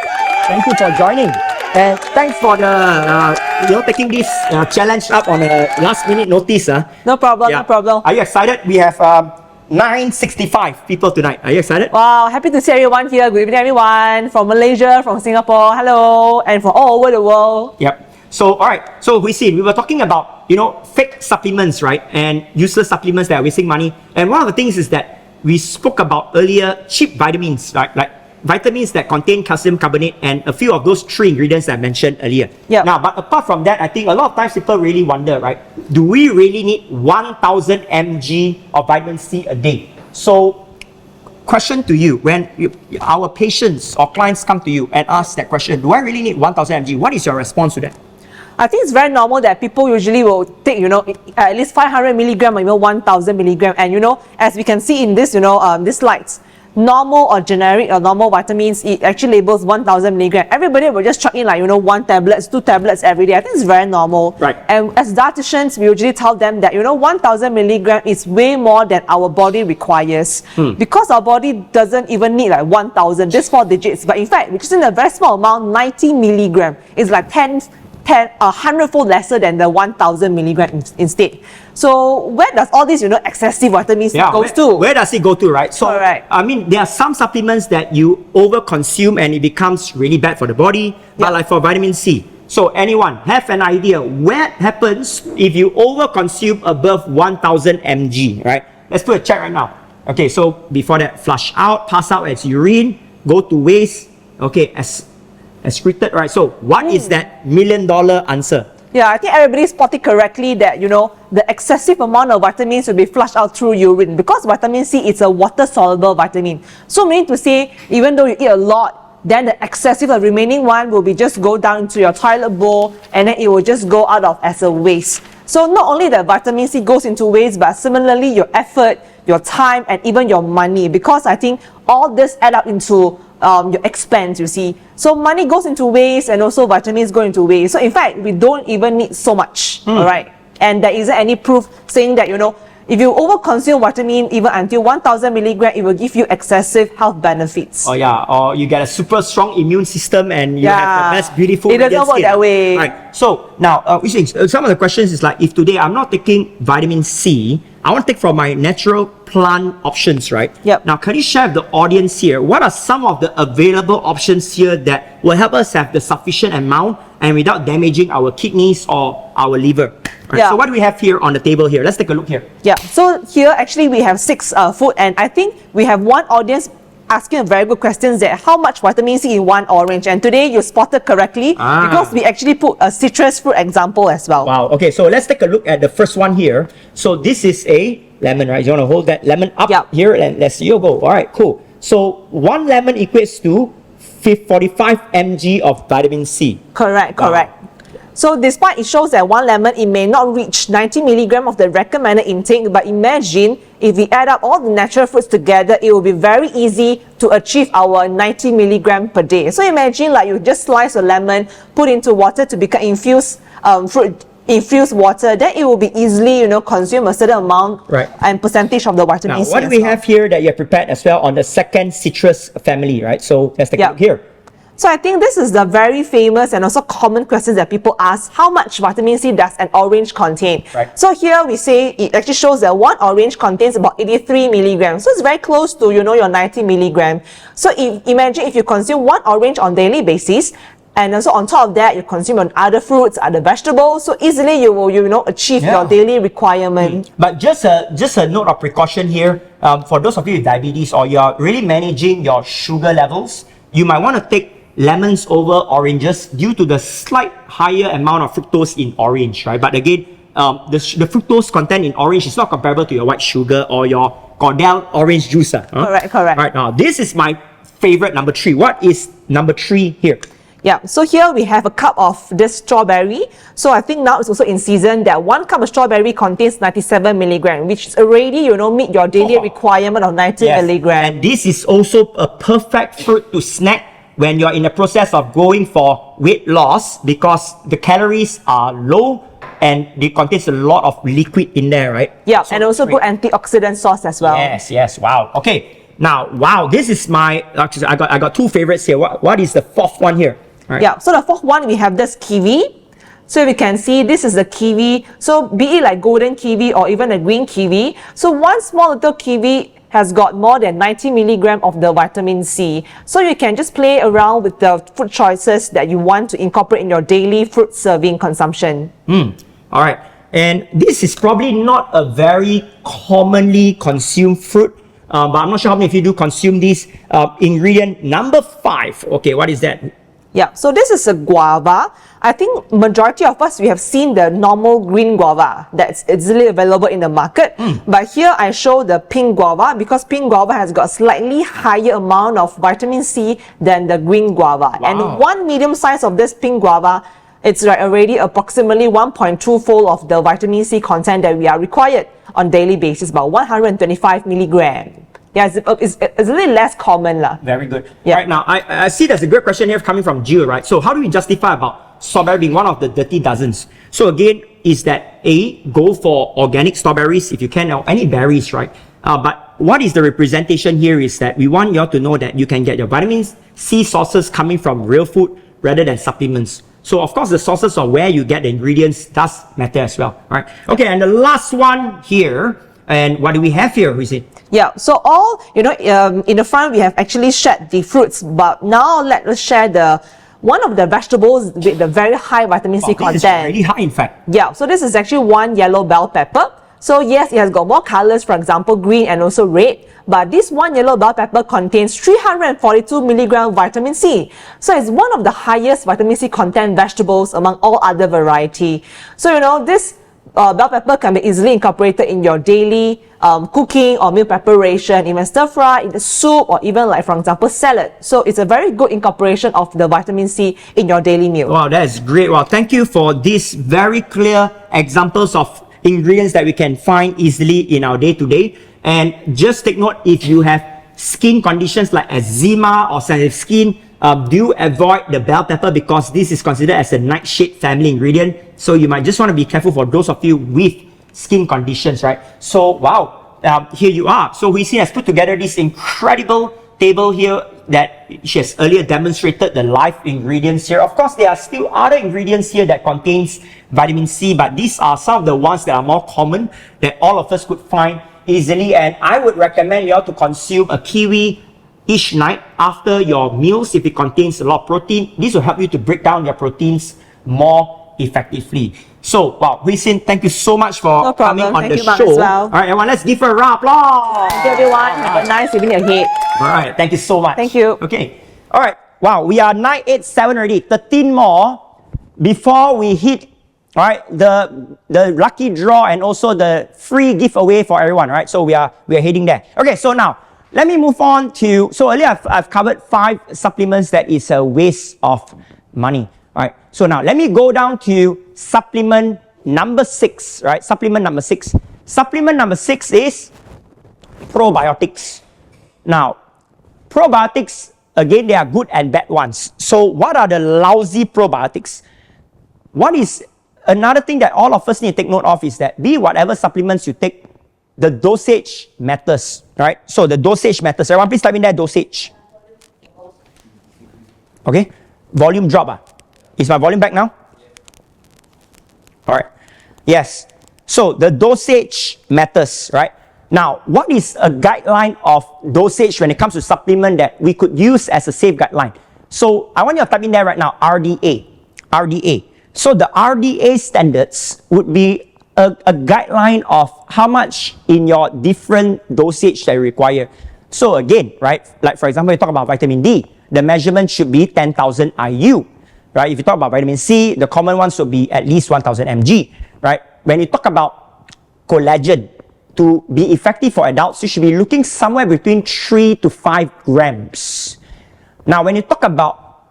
thank you for joining. And thanks for taking this challenge up on a last minute notice. No problem, no problem. Are you excited? We have 965 people tonight. Are you excited? Wow, happy to see everyone here. Good evening everyone from Malaysia, from Singapore, hello, and from all over the world. Yep. So, all right. So, we were talking about, fake supplements, right? And useless supplements that are wasting money. And one of the things is that we spoke about earlier, cheap vitamins, right? Like vitamins that contain calcium carbonate and a few of those 3 ingredients that I mentioned earlier. Yeah. Now, but apart from that, I think a lot of times people really wonder, right? Do we really need 1,000 mg of vitamin C a day? So, question to you, when our patients or clients come to you and ask that question, do I really need 1,000 mg? What is your response to that? I think it's very normal that people usually will take, at least 500 milligram or even 1,000 milligram. And, as we can see in this, these slides, normal or generic or normal vitamins, it actually labels 1,000 milligram. Everybody will just chuck in 1 tablets, 2 tablets every day. I think it's very normal. Right. And as dietitians, we usually tell them that, 1,000 milligram is way more than our body requires. Because our body doesn't even need 1,000, just 4 digits. But in fact, which is in a very small amount, 90 milligram is like 100-fold lesser than the 1,000 milligram instead. So where does all this, excessive vitamins goes to? Where does it go to, right? So, correct. I mean, there are some supplements that you over-consume and it becomes really bad for the body, but like for vitamin C. So anyone have an idea what happens if you over-consume above 1,000 mg, right? Let's do a check right now. Okay, so before that, flush out, pass out as urine, go to waste, okay, as excreted, right? So what is that $1 million answer? Yeah, I think everybody spotted correctly that, the excessive amount of vitamins will be flushed out through urine, because vitamin C is a water-soluble vitamin. So meaning to say, even though you eat a lot, then the excessive, the remaining one will be just go down into your toilet bowl, and then it will just go out as a waste. So not only the vitamin C goes into waste, but similarly your effort, your time, and even your money, because I think all this add up into your expense, you see. So money goes into waste, and also vitamins go into waste. So in fact, we don't even need so much, all right? And there isn't any proof saying that, you know, if you overconsume vitamin even until 1000 milligram, it will give you excessive health benefits. Oh yeah, or you get a super strong immune system and you have the best beautiful It doesn't radiant work skin. that way. Right. So now, some of the questions is like, if today I'm not taking vitamin C, I want to take from my natural plant options, right? Yep. Now, can you share with the audience here, what are some of the available options here that will help us have the sufficient amount and without damaging our kidneys or our liver? Right, Yeah. so what do we have here on the table here? Let's take a look here. Yeah, so here actually we have 6 food, and I think we have one audience asking a very good question, that how much vitamin C in one orange, and today you spotted correctly because we actually put a citrus fruit example as well. Wow, okay, so let's take a look at the first one here. So this is a lemon, right? You want to hold that lemon up here and let's see you go. All right, cool. So one lemon equates to 45 mg of vitamin C. Correct. So despite it shows that one lemon, it may not reach 90 milligram of the recommended intake, but imagine if we add up all the natural fruits together, it will be very easy to achieve our 90 milligram per day. So imagine like you just slice a lemon, put into water to become infused water, then it will be easily, you know, consume a certain amount and percentage of the vitamin now, C. What do we have here that you have prepared as well on the second citrus family, right? So let's take a look here. So I think this is the very famous and also common question that people ask: how much vitamin C does an orange contain? Right. So here we say it actually shows that one orange contains about 83 milligrams. So it's very close to, you know, your 90 milligram. So imagine if you consume one orange on daily basis, and also on top of that, you consume on other fruits, other vegetables, so easily you will, you know, achieve your daily requirement. But just a note of precaution here, for those of you with diabetes or you're really managing your sugar levels, you might want to take lemons over oranges due to the slight higher amount of fructose in orange, right? But again, the fructose content in orange is not comparable to your white sugar or your Cordell orange juice. Correct. Right, now this is my favorite number 3. What is number 3 here? Yeah, so here we have a cup of this strawberry. So I think now it's also in season that 1 cup of strawberry contains 97 milligram, which is already, you know, meet your daily requirement of 90 milligram. And this is also a perfect fruit to snack when you're in the process of going for weight loss, because the calories are low and it contains a lot of liquid in there, right? Yeah, so and also good antioxidant source as well. Yes, wow. Okay, now, wow, this is my, actually, I got 2 favorites here. What is the 4th one here? Right. Yeah, so the 4th one, we have this kiwi. So we can see this is the kiwi. So be it like golden kiwi or even a green kiwi. So one small little kiwi has got more than 90 milligram of the vitamin C. So you can just play around with the food choices that you want to incorporate in your daily fruit serving consumption. All right. And this is probably not a very commonly consumed fruit, but I'm not sure how many of you do consume this. Ingredient number 5. Okay, what is that? Yeah, so this is a guava. I think majority of us, we have seen the normal green guava that's easily available in the market. But here I show the pink guava because pink guava has got slightly higher amount of vitamin C than the green guava. Wow. And one medium size of this pink guava, it's like already approximately 1.2-fold of the vitamin C content that we are required on daily basis, about 125 milligram. Yeah, it's a little less common. Very good. Yeah. Right now, I see there's a great question here coming from Jill, right? So how do we justify about strawberry being one of the dirty dozens? So again, is that A, go for organic strawberries if you can, or any berries, right? But what is the representation here is that we want you all to know that you can get your vitamin C sources coming from real food rather than supplements. So of course, the sources of where you get the ingredients does matter as well, right? Okay, and the last one here, and what do we have here, Huisin? Yeah, so all, you know, in the front we have actually shared the fruits, but now let us share one of the vegetables with the very high vitamin C content. This is very high, in fact. Yeah, so this is actually one yellow bell pepper. So yes, it has got more colors, for example, green and also red. But this one yellow bell pepper contains 342 milligram vitamin C. So it's one of the highest vitamin C content vegetables among all other variety. So, you know, this bell pepper can be easily incorporated in your daily cooking or meal preparation, even stir fry, in the soup, or even like, for example, salad. So it's a very good incorporation of the vitamin C in your daily meal. Wow, that is great. Wow, thank you for these very clear examples of ingredients that we can find easily in our day-to-day. And just take note, if you have skin conditions like eczema or sensitive skin, do avoid the bell pepper because this is considered as a nightshade family ingredient. So you might just want to be careful for those of you with skin conditions, right? So, wow, here you are. So Hui Sin has put together this incredible table here that she has earlier demonstrated the live ingredients here. Of course, there are still other ingredients here that contains vitamin C, but these are some of the ones that are more common that all of us could find easily. And I would recommend you all to consume a kiwi each night after your meals if it contains a lot of protein. This will help you to break down your proteins more effectively. So, wow, Hui Sin, thank you so much for coming on the Mark, show. as well. All right, everyone, let's give her a round of applause. Thank you, everyone. Have a nice evening ahead. All right, thank you so much. Thank you. Okay, all right. Wow, we are 987 already. 13 more before we hit, all right, the lucky draw and also the free giveaway for everyone. All right, so we are heading there. Okay, so now let me move on to. So earlier I've covered 5 supplements that is a waste of money. All right, so now let me go down to supplement number 6. Right, supplement number 6. Supplement number 6 is probiotics. Now, probiotics, again, they are good and bad ones. So what are the lousy probiotics? What is another thing that all of us need to take note of is that be whatever supplements you take, the dosage matters, right? So the dosage matters. Everyone, please type in that dosage. Okay, volume drop. Is my volume back now? All right. Yes. So the dosage matters, right? Now, what is a guideline of dosage when it comes to supplement that we could use as a safe guideline? So I want you to type in there right now, RDA. RDA. So the RDA standards would be a guideline of how much in your different dosage that you require. So again, right, like for example, you talk about vitamin D, the measurement should be 10,000 IU. Right? If you talk about vitamin C, the common ones would be at least 1,000 mg, right? When you talk about collagen, to be effective for adults, you should be looking somewhere between 3 to 5 grams. Now, when you talk about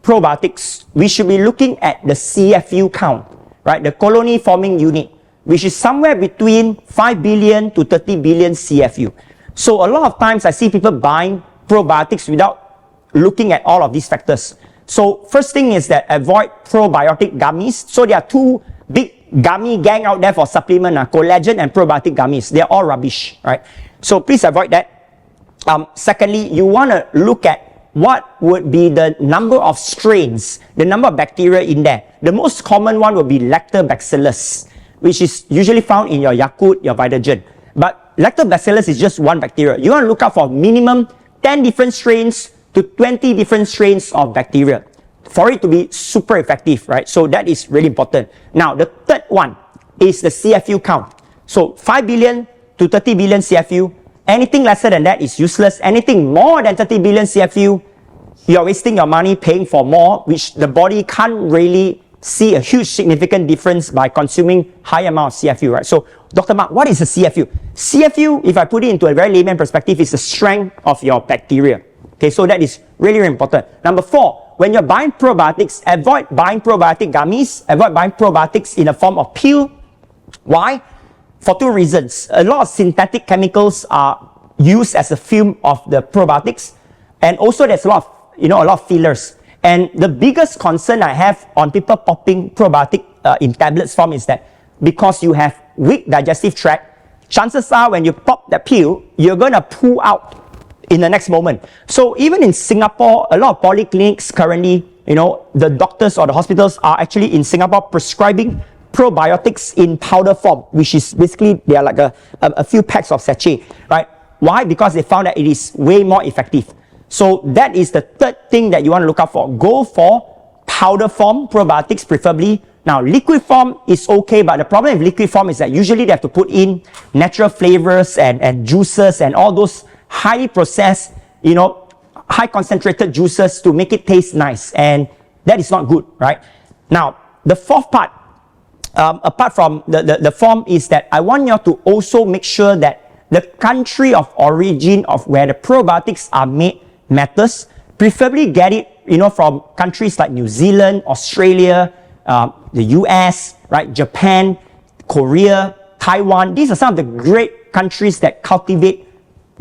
probiotics, we should be looking at the CFU count, right? The colony forming unit, which is somewhere between 5 billion to 30 billion CFU. So a lot of times I see people buying probiotics without looking at all of these factors. So first thing is that avoid probiotic gummies. So there are 2 big gummy gang out there for supplement, collagen and probiotic gummies. They're all rubbish, right? So please avoid that. Secondly, you want to look at what would be the number of strains, the number of bacteria in there. The most common one will be Lactobacillus, which is usually found in your Yakult, your Vitagen. But Lactobacillus is just one bacteria. You want to look out for minimum 10 different strains to 20 different strains of bacteria for it to be super effective, right? So that is really important. Now, the third one is the CFU count. So 5 billion to 30 billion CFU. Anything lesser than that is useless. Anything more than 30 billion CFU, you're wasting your money paying for more, which the body can't really see a huge significant difference by consuming high amount of CFU, right? So, Dr. Mark, what is a CFU? CFU, if I put it into a very layman perspective, is the strength of your bacteria. Okay, so that is really, really important. Number 4, when you're buying probiotics, avoid buying probiotic gummies, avoid buying probiotics in the form of pill. Why? For 2 reasons. A lot of synthetic chemicals are used as a film of the probiotics, and also there's a lot of fillers. And the biggest concern I have on people popping probiotic in tablets form is that because you have weak digestive tract, chances are when you pop that pill, you're going to poo out in the next moment. So even in Singapore, a lot of polyclinics currently, the doctors or the hospitals are actually in Singapore prescribing probiotics in powder form, which is basically, they are like a few packs of sachet, right? Why? Because they found that it is way more effective. So that is the third thing that you want to look out for. Go for powder form probiotics preferably. Now, liquid form is okay, but the problem with liquid form is that usually they have to put in natural flavors and juices and all those highly processed, high concentrated juices to make it taste nice. And that is not good, right? Now, the fourth part, apart from the form, is that I want you to also make sure that the country of origin of where the probiotics are made matters. Preferably get it, from countries like New Zealand, Australia, the US, right? Japan, Korea, Taiwan. These are some of the great countries that cultivate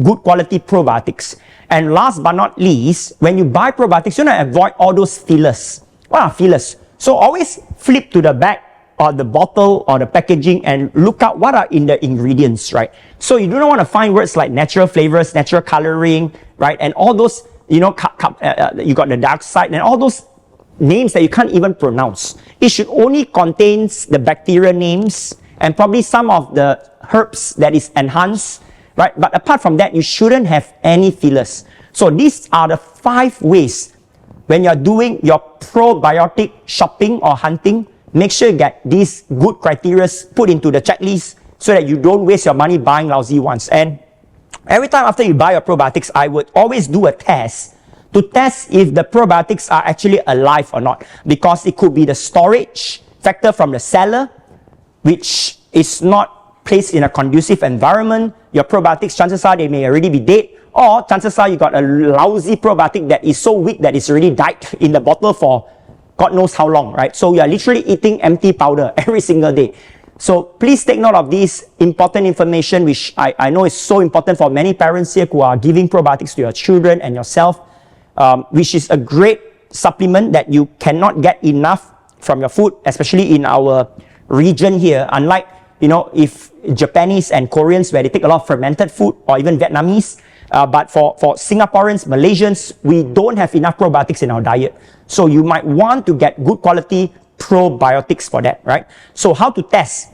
good quality probiotics. And last but not least, when you buy probiotics, you want to avoid all those fillers. What are fillers? So always flip to the back or the bottle or the packaging and look out what are in the ingredients, right? So you do not want to find words like natural flavors, natural coloring, right? And all those, you know, you got the dark side and all those names that you can't even pronounce. It should only contain the bacteria names and probably some of the herbs that is enhanced, right? But apart from that, you shouldn't have any fillers. So these are the 5 ways when you're doing your probiotic shopping or hunting, make sure you get these good criteria put into the checklist so that you don't waste your money buying lousy ones. And every time after you buy your probiotics, I would always do a test to test if the probiotics are actually alive or not, because it could be the storage factor from the seller, which is not placed in a conducive environment. Your probiotics, chances are they may already be dead, or chances are you got a lousy probiotic that is so weak that it's already died in the bottle for God knows how long, right? So you are literally eating empty powder every single day. So please take note of this important information, which I know is so important for many parents here who are giving probiotics to your children and yourself, which is a great supplement that you cannot get enough from your food, especially in our region here. Unlike, you know, if Japanese and Koreans where they take a lot of fermented food, or even Vietnamese, but for Singaporeans, Malaysians, we don't have enough probiotics in our diet. So you might want to get good quality probiotics for that, right? So how to test?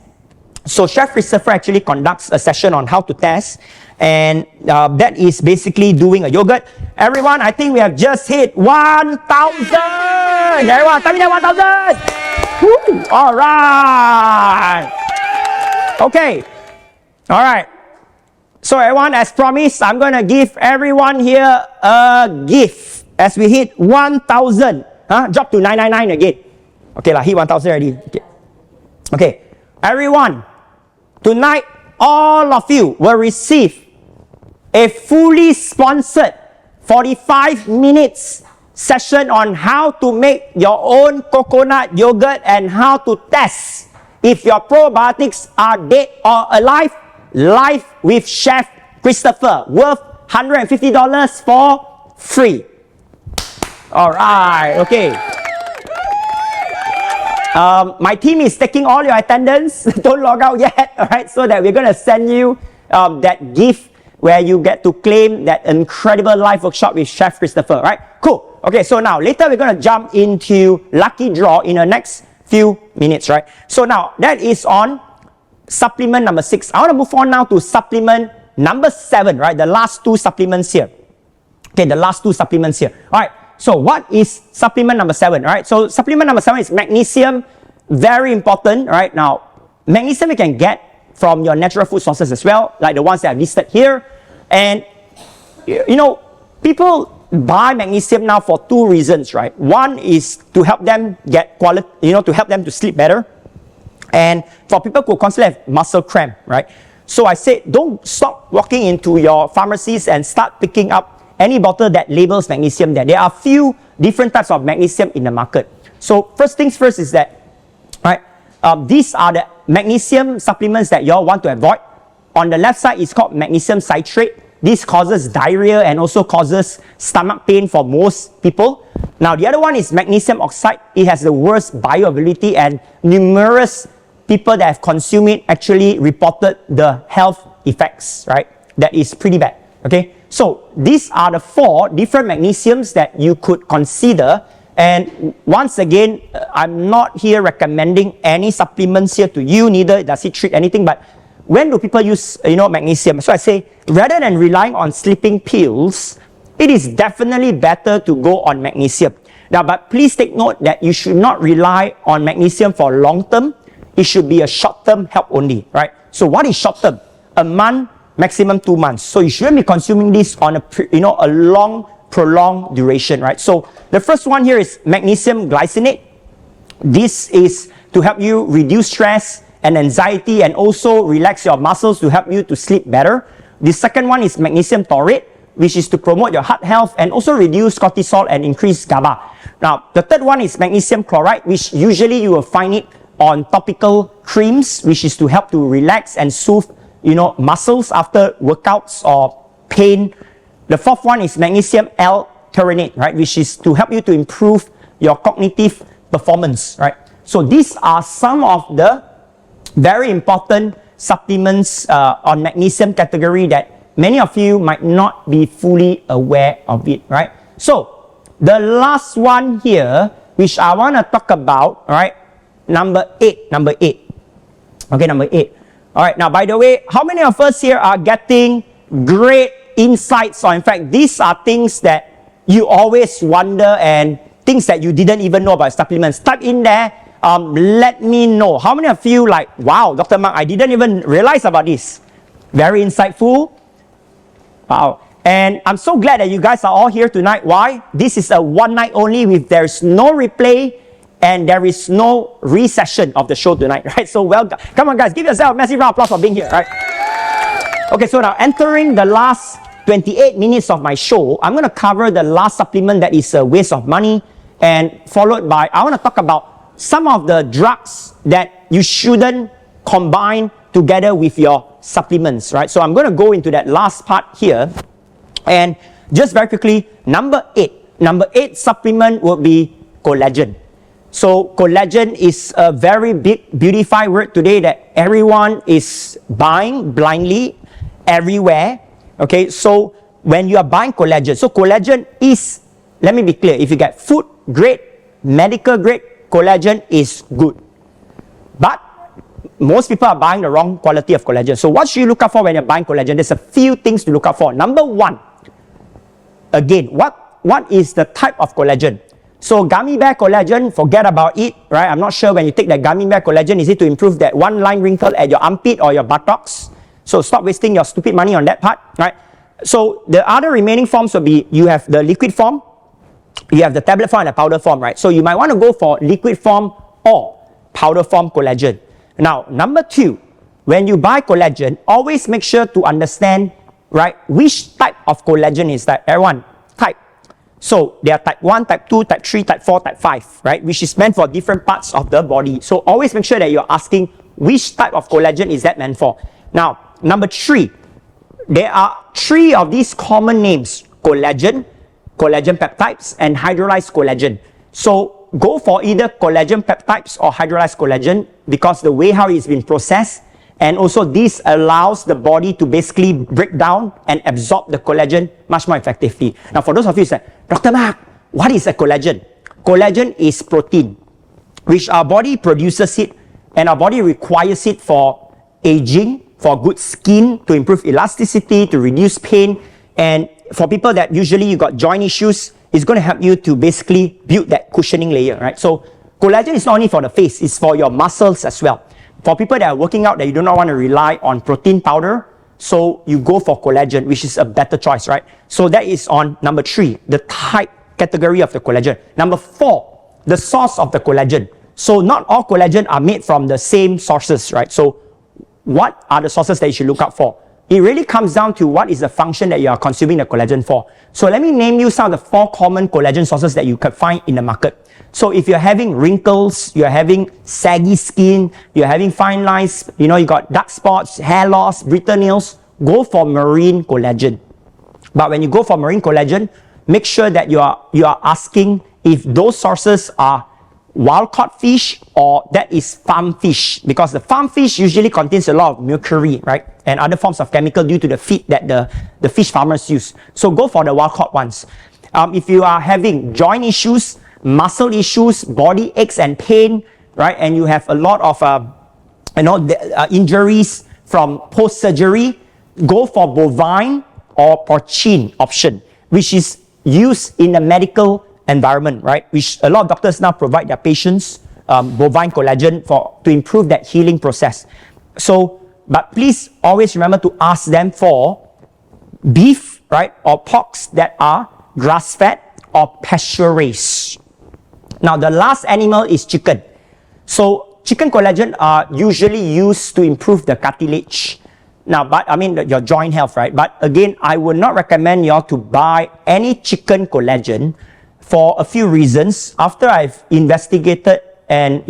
So Chef Christopher actually conducts a session on how to test, and that is basically doing a yogurt. Everyone, I think we have just hit 1,000! Everyone, tell me that 1,000! Woo! All right! Okay, all right. So everyone, as promised, I'm going to give everyone here a gift as we hit 1,000. Drop to 999 again. Okay, hit 1,000 already. Okay, everyone, tonight, all of you will receive a fully sponsored 45 minutes session on how to make your own coconut yogurt and how to test if your probiotics are dead or alive, live with Chef Christopher, worth $150 for free. All right, okay. My team is taking all your attendance. Don't log out yet, all right? So that we're going to send you that gift where you get to claim that incredible live workshop with Chef Christopher, right? Cool. Okay, so now later we're going to jump into lucky draw in the next few minutes, right? So now that is on supplement number 6. I want to move on now to supplement number 7, right? The last 2 supplements here. Okay, the last 2 supplements here. All right. So what is supplement number 7, right? So supplement number 7 is magnesium. Very important, right? Now, magnesium you can get from your natural food sources as well, like the ones that I've listed here. And, you know, people buy magnesium now for 2 reasons, right? One is to help them get quality, you know, to help them to sleep better. And for people who constantly have muscle cramp, right? So I say, don't stop walking into your pharmacies and start picking up any bottle that labels magnesium there. There are a few different types of magnesium in the market. So first things first is that, right, these are the magnesium supplements that you all want to avoid. On the left side, it's called magnesium citrate. This causes diarrhea and also causes stomach pain for most people. Now, the other one is magnesium oxide. It has the worst bioavailability, and numerous people that have consumed it actually reported the health effects, right? That is pretty bad, okay? So, these are the 4 different magnesiums that you could consider. And once again, I'm not here recommending any supplements here to you, neither does it treat anything, but when do people use, magnesium? So I say, rather than relying on sleeping pills, it is definitely better to go on magnesium. Now, but please take note that you should not rely on magnesium for long term. It should be a short term help only, right? So what is short term? A month, maximum 2 months. So you shouldn't be consuming this on a long, prolonged duration, right? So the first one here is magnesium glycinate. This is to help you reduce stress and anxiety and also relax your muscles to help you to sleep better. The second one is magnesium taurate, which is to promote your heart health and also reduce cortisol and increase GABA. Now, the third one is magnesium chloride, which usually you will find it on topical creams, which is to help to relax and soothe muscles after workouts or pain. The fourth one is magnesium L-threonate, right, which is to help you to improve your cognitive performance, right? So these are some of the very important supplements on magnesium category that many of you might not be fully aware of it, right? So the last one here, which I want to talk about, right? Number eight. Okay, number 8. All right, now by the way, how many of us here are getting great insights, or in fact, these are things that you always wonder and things that you didn't even know about supplements? Type in there, let me know. How many of you like, wow, Dr. Mark, I didn't even realize about this. Very insightful. Wow. And I'm so glad that you guys are all here tonight. Why? This is a one night only with there's no replay and there is no recession of the show tonight, right? So welcome. Come on guys, give yourself a massive round of applause for being here, right? Okay, so now entering the last 28 minutes of my show, I'm going to cover the last supplement that is a waste of money, and followed by, I want to talk about some of the drugs that you shouldn't combine together with your supplements, right? So I'm going to go into that last part here. And just very quickly, number 8 supplement would be collagen. So collagen is a very big, beautified word today that everyone is buying blindly everywhere. Okay, so when you are buying collagen, so collagen is, let me be clear, if you get food grade, medical grade, collagen is good. But most people are buying the wrong quality of collagen. So what should you look out for when you're buying collagen? There's a few things to look out for. Number 1, again, what is the type of collagen? So gummy bear collagen, forget about it, right? I'm not sure when you take that gummy bear collagen, is it to improve that one line wrinkle at your armpit or your buttocks? So stop wasting your stupid money on that part, right? So the other remaining forms will be, you have the liquid form, you have the tablet form and the powder form, right? So you might want to go for liquid form or powder form collagen. Now, number 2, when you buy collagen, always make sure to understand, right, which type of collagen is that. Everyone, type. So there are type 1, type 2, type 3, type 4, type 5, right? Which is meant for different parts of the body. So always make sure that you're asking which type of collagen is that meant for. Now, number 3, there are 3 of these common names: collagen, collagen peptides, and hydrolyzed collagen. So go for either collagen peptides or hydrolyzed collagen because the way how it's been processed, and also this allows the body to basically break down and absorb the collagen much more effectively. Now, for those of you who say, Dr. Mark, what is a collagen? Collagen is protein, which our body produces it, and our body requires it for aging, for good skin, to improve elasticity, to reduce pain, and for people that usually you got joint issues, it's going to help you to basically build that cushioning layer, right? So collagen is not only for the face, it's for your muscles as well. For people that are working out that you do not want to rely on protein powder, so you go for collagen, which is a better choice, right? So that is on number 3, the type category of the collagen. Number 4, the source of the collagen. So not all collagen are made from the same sources, right? So what are the sources that you should look out for? It really comes down to what is the function that you are consuming the collagen for. So let me name you some of the 4 common collagen sources that you can find in the market. So if you're having wrinkles, you're having saggy skin, you're having fine lines, you got dark spots, hair loss, brittle nails, go for marine collagen. But when you go for marine collagen, make sure that you are asking if those sources are wild-caught fish or that is farm fish, because the farm fish usually contains a lot of mercury, right, and other forms of chemical due to the feed that the fish farmers use. So go for the wild-caught ones. If you are having joint issues, muscle issues, body aches and pain, right, and you have a lot of injuries from post-surgery, go for bovine or porcine option, which is used in the medical environment, right? Which a lot of doctors now provide their patients bovine collagen to improve that healing process. So, but please always remember to ask them for beef, right, or porks that are grass-fed or pasture-raised. Now, the last animal is chicken. So, chicken collagen are usually used to improve the cartilage. Now, but your joint health, right? But again, I would not recommend you all to buy any chicken collagen for a few reasons. After I've investigated and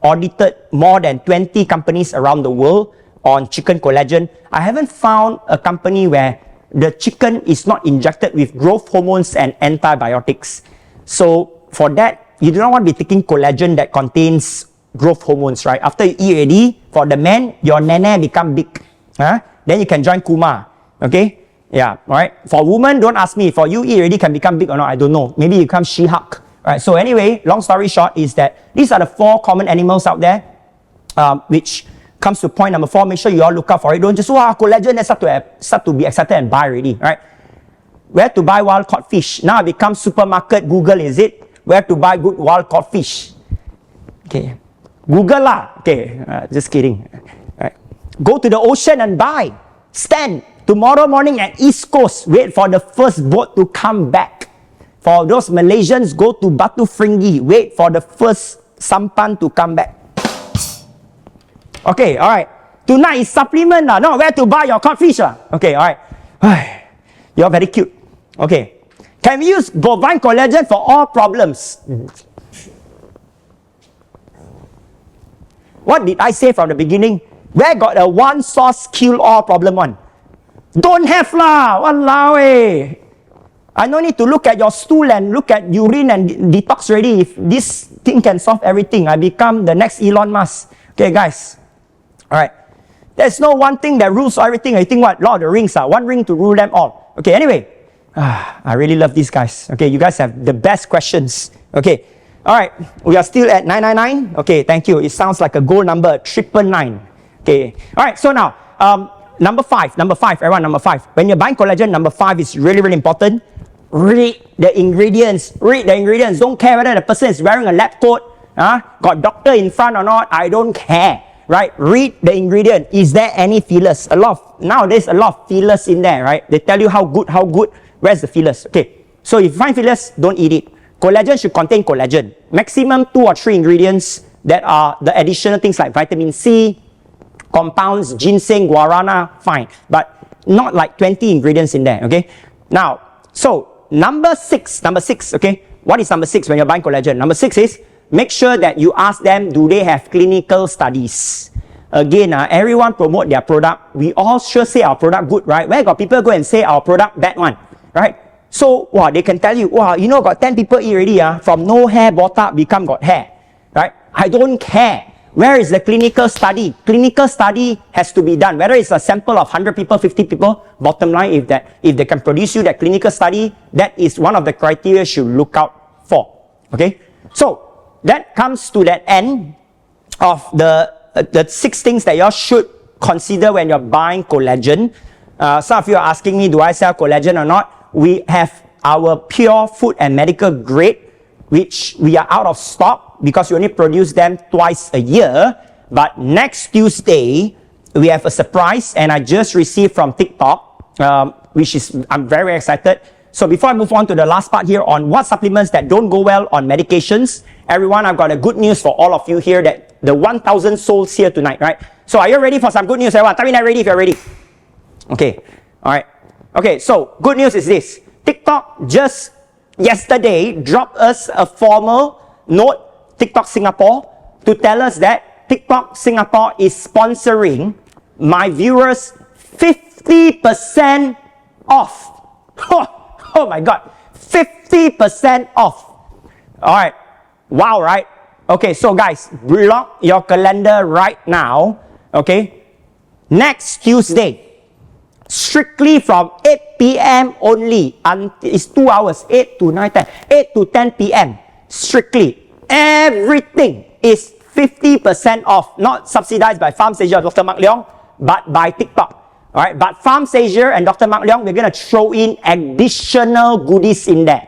audited more than 20 companies around the world on chicken collagen. I haven't found a company where the chicken is not injected with growth hormones and antibiotics. So for that, you do not want to be taking collagen that contains growth hormones, right? After you eat already, for the man, your nene become big. Then you can join Kuma, okay? Yeah, all right? For women, don't ask me. For you, eat already can become big or not, I don't know. Maybe you become She-Hulk. Right, so anyway, long story short is that these are the 4 common animals out there, which comes to point number 4. Make sure you all look out for it. Don't just, wow, collagen, let's start to be excited and buy already, right? Where to buy wild caught fish? Now it becomes supermarket Google, is it? Where to buy good wild caught fish? Okay, Google lah. Okay, just kidding. Right. Go to the ocean and buy. Stand tomorrow morning at East Coast. Wait for the first boat to come back. For those Malaysians, go to Batu Ferringhi. Wait for the first sampan to come back. Okay, all right. Tonight is supplement lah. No, where to buy your cod fish lah. Okay, all right. You're very cute. Okay. Can we use bovine collagen for all problems? What did I say from the beginning? Where got a one source kill all problem one? Don't have lah. Walao eh. I no need to look at your stool and look at urine and detox already. If this thing can solve everything, I become the next Elon Musk. Okay, guys. All right. There's no one thing that rules everything. I think what? Lord of the Rings. One ring to rule them all. Okay, anyway. I really love these guys. Okay, you guys have the best questions. Okay. All right. We are still at 999. Okay, thank you. It sounds like a goal number, 999. Okay. All right, so now, number 5, everyone, number 5. When you're buying collagen, number 5 is really, really important. Read the ingredients. Read the ingredients. Don't care whether the person is wearing a lab coat, got doctor in front or not. I don't care. Right? Read the ingredient. Is there any fillers? Nowadays, a lot of fillers in there, right? They tell you how good. Where's the fillers? Okay. So if you find fillers, don't eat it. Collagen should contain collagen. Maximum 2 or 3 ingredients that are the additional things like vitamin C, compounds, ginseng, guarana, fine. But not like 20 ingredients in there, okay? Now, so number 6, okay? What is number 6 when you're buying collagen? Number 6 is make sure that you ask them, do they have clinical studies? Again, everyone promote their product. We all sure say our product good, right? Where got people go and say our product bad one, right? So, wow, they can tell you, wow, you know, got 10 people eat already, from no hair, botak, become got hair, right? I don't care. Where is the clinical study? Clinical study has to be done. Whether it's a sample of 100 people, 50 people, bottom line, if they can produce you that clinical study, that is one of the criteria you should look out for, okay? So, that comes to that end of the 6 things that you should consider when you're buying collagen. Some of you are asking me, do I sell collagen or not? We have our pure food and medical grade, which we are out of stock because we only produce them twice a year. But next Tuesday, we have a surprise, and I just received from TikTok, I'm very excited. So before I move on to the last part here on what supplements that don't go well on medications, everyone, I've got a good news for all of you here, that the 1,000 souls here tonight, right? So are you ready for some good news, everyone? Tell me that ready if you're ready. Okay, all right. Okay, so good news is this. TikTok just yesterday dropped us a formal note, TikTok Singapore, to tell us that TikTok Singapore is sponsoring my viewers 50% off. Oh my God, 50% off. All right, wow, right? Okay, so guys, block your calendar right now, okay? Next Tuesday, strictly from 8 p.m. only, it's 2 hours, 8 to 9, 10, 8 to 10 p.m. Strictly, everything is 50% off, not subsidized by Farms Asia or Dr. Mark Leong, but by TikTok. All right, but Farms Asia and Dr. Mark Leong, we're going to throw in additional goodies in there.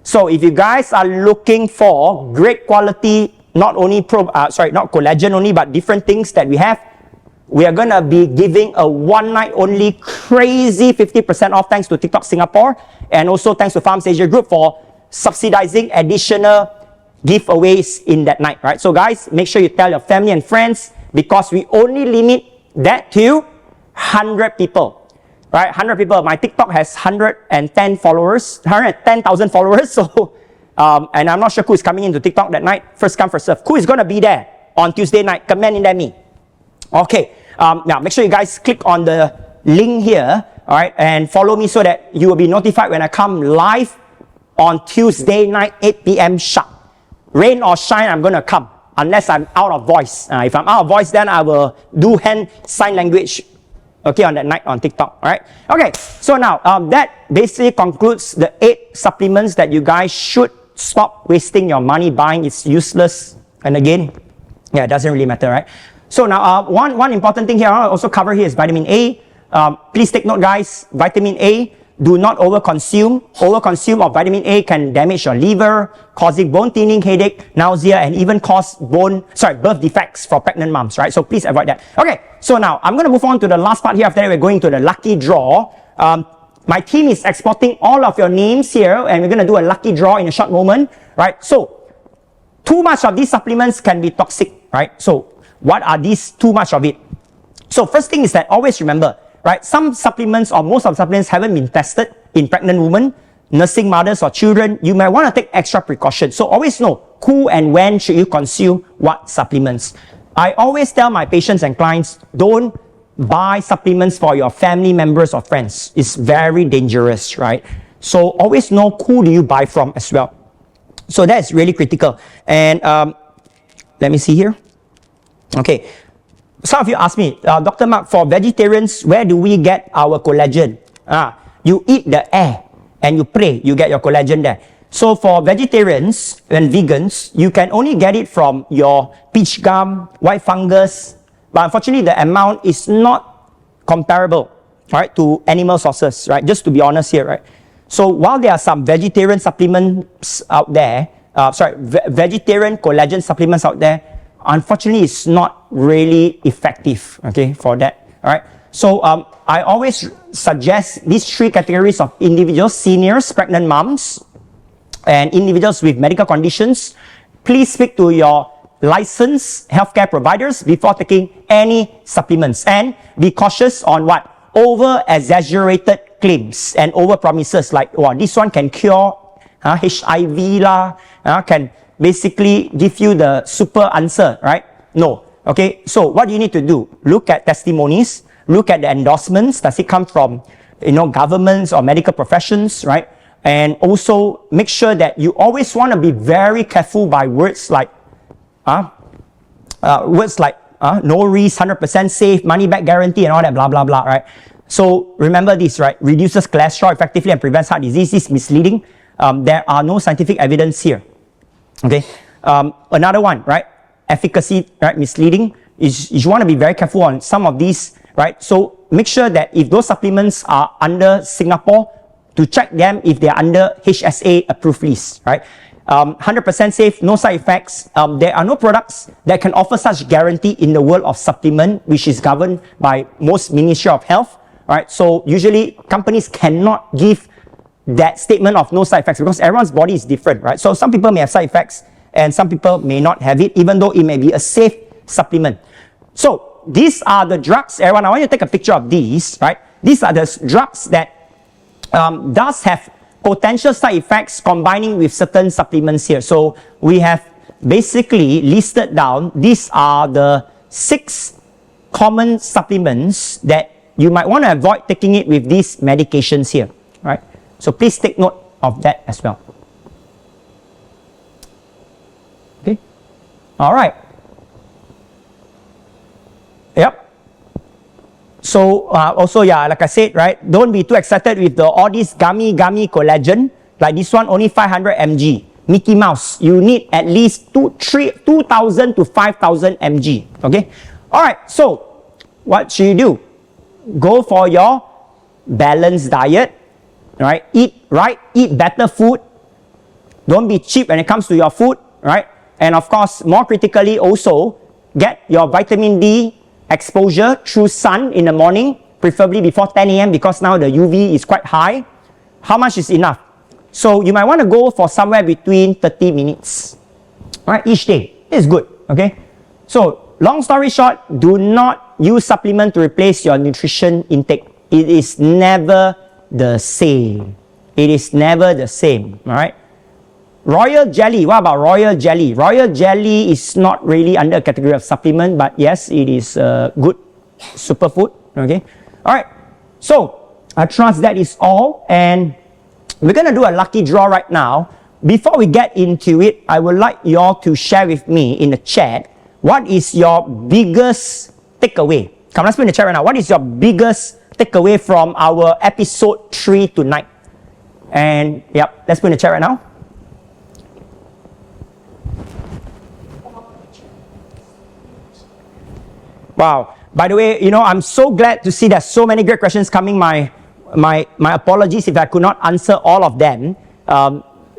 So if you guys are looking for great quality, not only not collagen only, but different things that we have, we are going to be giving a one night only crazy 50% off thanks to TikTok Singapore, and also thanks to Farms Asia Group for subsidizing additional giveaways in that night, right? So guys, make sure you tell your family and friends, because we only limit that to 100 people, right? 100 people. My TikTok has 110 followers, 110,000 followers. So, and I'm not sure who is coming into TikTok that night. First come, first serve. Who is going to be there on Tuesday night? Comment in there me. Okay. Now make sure you guys click on the link here, all right, and follow me so that you will be notified when I come live on Tuesday night, 8 p.m. sharp. Rain or shine, I'm going to come, unless I'm out of voice. If I'm out of voice, then I will do hand sign language, okay, on that night on TikTok, all right? Okay, so now, that basically concludes the 8 supplements that you guys should stop wasting your money buying. It's useless. And again, yeah, it doesn't really matter, right? So now, one important thing here I want to also cover here is vitamin A. Please take note, guys, vitamin A, do not overconsume. Overconsume of vitamin A can damage your liver, causing bone thinning, headache, nausea, and even cause birth defects for pregnant moms, right? So please avoid that. Okay, so now I'm going to move on to the last part here. After that, we're going to the lucky draw. My team is exporting all of your names here, and we're going to do a lucky draw in a short moment, right? So, too much of these supplements can be toxic, right? So, what are these too much of it? So, first thing is that always remember, right? Some supplements or most of the supplements haven't been tested in pregnant women, nursing mothers or children. You might want to take extra precautions. So always know who and when should you consume what supplements. I always tell my patients and clients, don't buy supplements for your family members or friends. It's very dangerous, right? So always know who do you buy from as well. So that's really critical. And let me see here. Okay. Some of you ask me, Dr. Mark, for vegetarians, where do we get our collagen? You eat the air and you pray, you get your collagen there. So for vegetarians and vegans, you can only get it from your peach gum, white fungus, but unfortunately the amount is not comparable, right, to animal sources, right? Just to be honest here, right? So while there are some vegetarian supplements out there, vegetarian collagen supplements out there, unfortunately, it's not really effective, okay, for that, all right? So I always suggest these 3 categories of individuals: seniors, pregnant moms, and individuals with medical conditions. Please speak to your licensed healthcare providers before taking any supplements, and be cautious on what? Over-exaggerated claims and over-promises like, wow, this one can cure HIV lah, can basically give you the super answer, right? No. Okay, so what you need to do, look at testimonies, look at the endorsements. Does it come from, governments or medical professions, right? And also make sure that you always want to be very careful by words like, no risk, 100% safe, money back guarantee, and all that blah, blah, blah, right? So remember this, right? Reduces cholesterol effectively and prevents heart disease. This is misleading. There are no scientific evidence here. Okay, another one, right? Efficacy, right? Misleading. You want to be very careful on some of these, right? So make sure that if those supplements are under Singapore, to check them if they are under HSA approved list, right? 100% safe, no side effects. There are no products that can offer such guarantee in the world of supplement, which is governed by most Ministry of Health, right? So usually companies cannot give that statement of no side effects because everyone's body is different, right? So some people may have side effects and some people may not have it, even though it may be a safe supplement. So these are the drugs, everyone, I want you to take a picture of these, right? These are the drugs that does have potential side effects combining with certain supplements here. So we have basically listed down, these are the 6 common supplements that you might want to avoid taking it with these medications here, right? So please take note of that as well. Okay. All right. Yep. So also, yeah, like I said, right, don't be too excited with all this gummy collagen. Like this one, only 500 mg. Mickey Mouse, you need at least 2,000 to 5,000 mg. Okay. All right. So what should you do? Go for your balanced diet. Right? Eat right, eat better food. Don't be cheap when it comes to your food, right? And of course, more critically also, get your vitamin D exposure through sun in the morning, preferably before 10 a.m. because now the UV is quite high. How much is enough? So you might want to go for somewhere between 30 minutes, right? Each day. It's good, okay? So long story short, do not use supplement to replace your nutrition intake. It is never the same. It is never the same, all right? Royal jelly, what about royal jelly? Royal jelly is not really under a category of supplement, but yes, it is good superfood. Okay. All right. So I trust that is all, and we're gonna do a lucky draw right now. Before we get into it, I would like you all to share with me in the chat what is your biggest takeaway. Come, let's put in the chat right now. What is your biggest takeaway from our episode 3 tonight? And yep, let's put in the chat right now. Wow. By the way, I'm so glad to see there's so many great questions coming. My apologies if I could not answer all of them.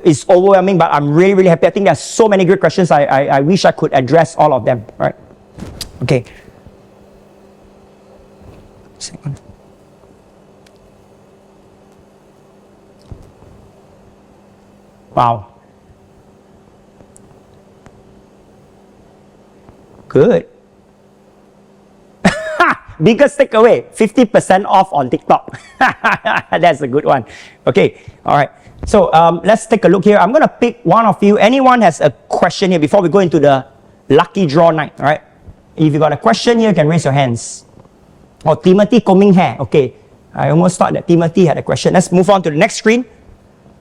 It's overwhelming, but I'm really, really happy. I think there's so many great questions. I wish I could address all of them. All right. Okay. Second. Wow. Good. Biggest takeaway, 50% off on TikTok. That's a good one. Okay, all right. So let's take a look here. I'm going to pick one of you. Anyone has a question here before we go into the lucky draw night, all right? If you got a question here, you can raise your hands. Oh, Timothy combing hair. Okay, I almost thought that Timothy had a question. Let's move on to the next screen.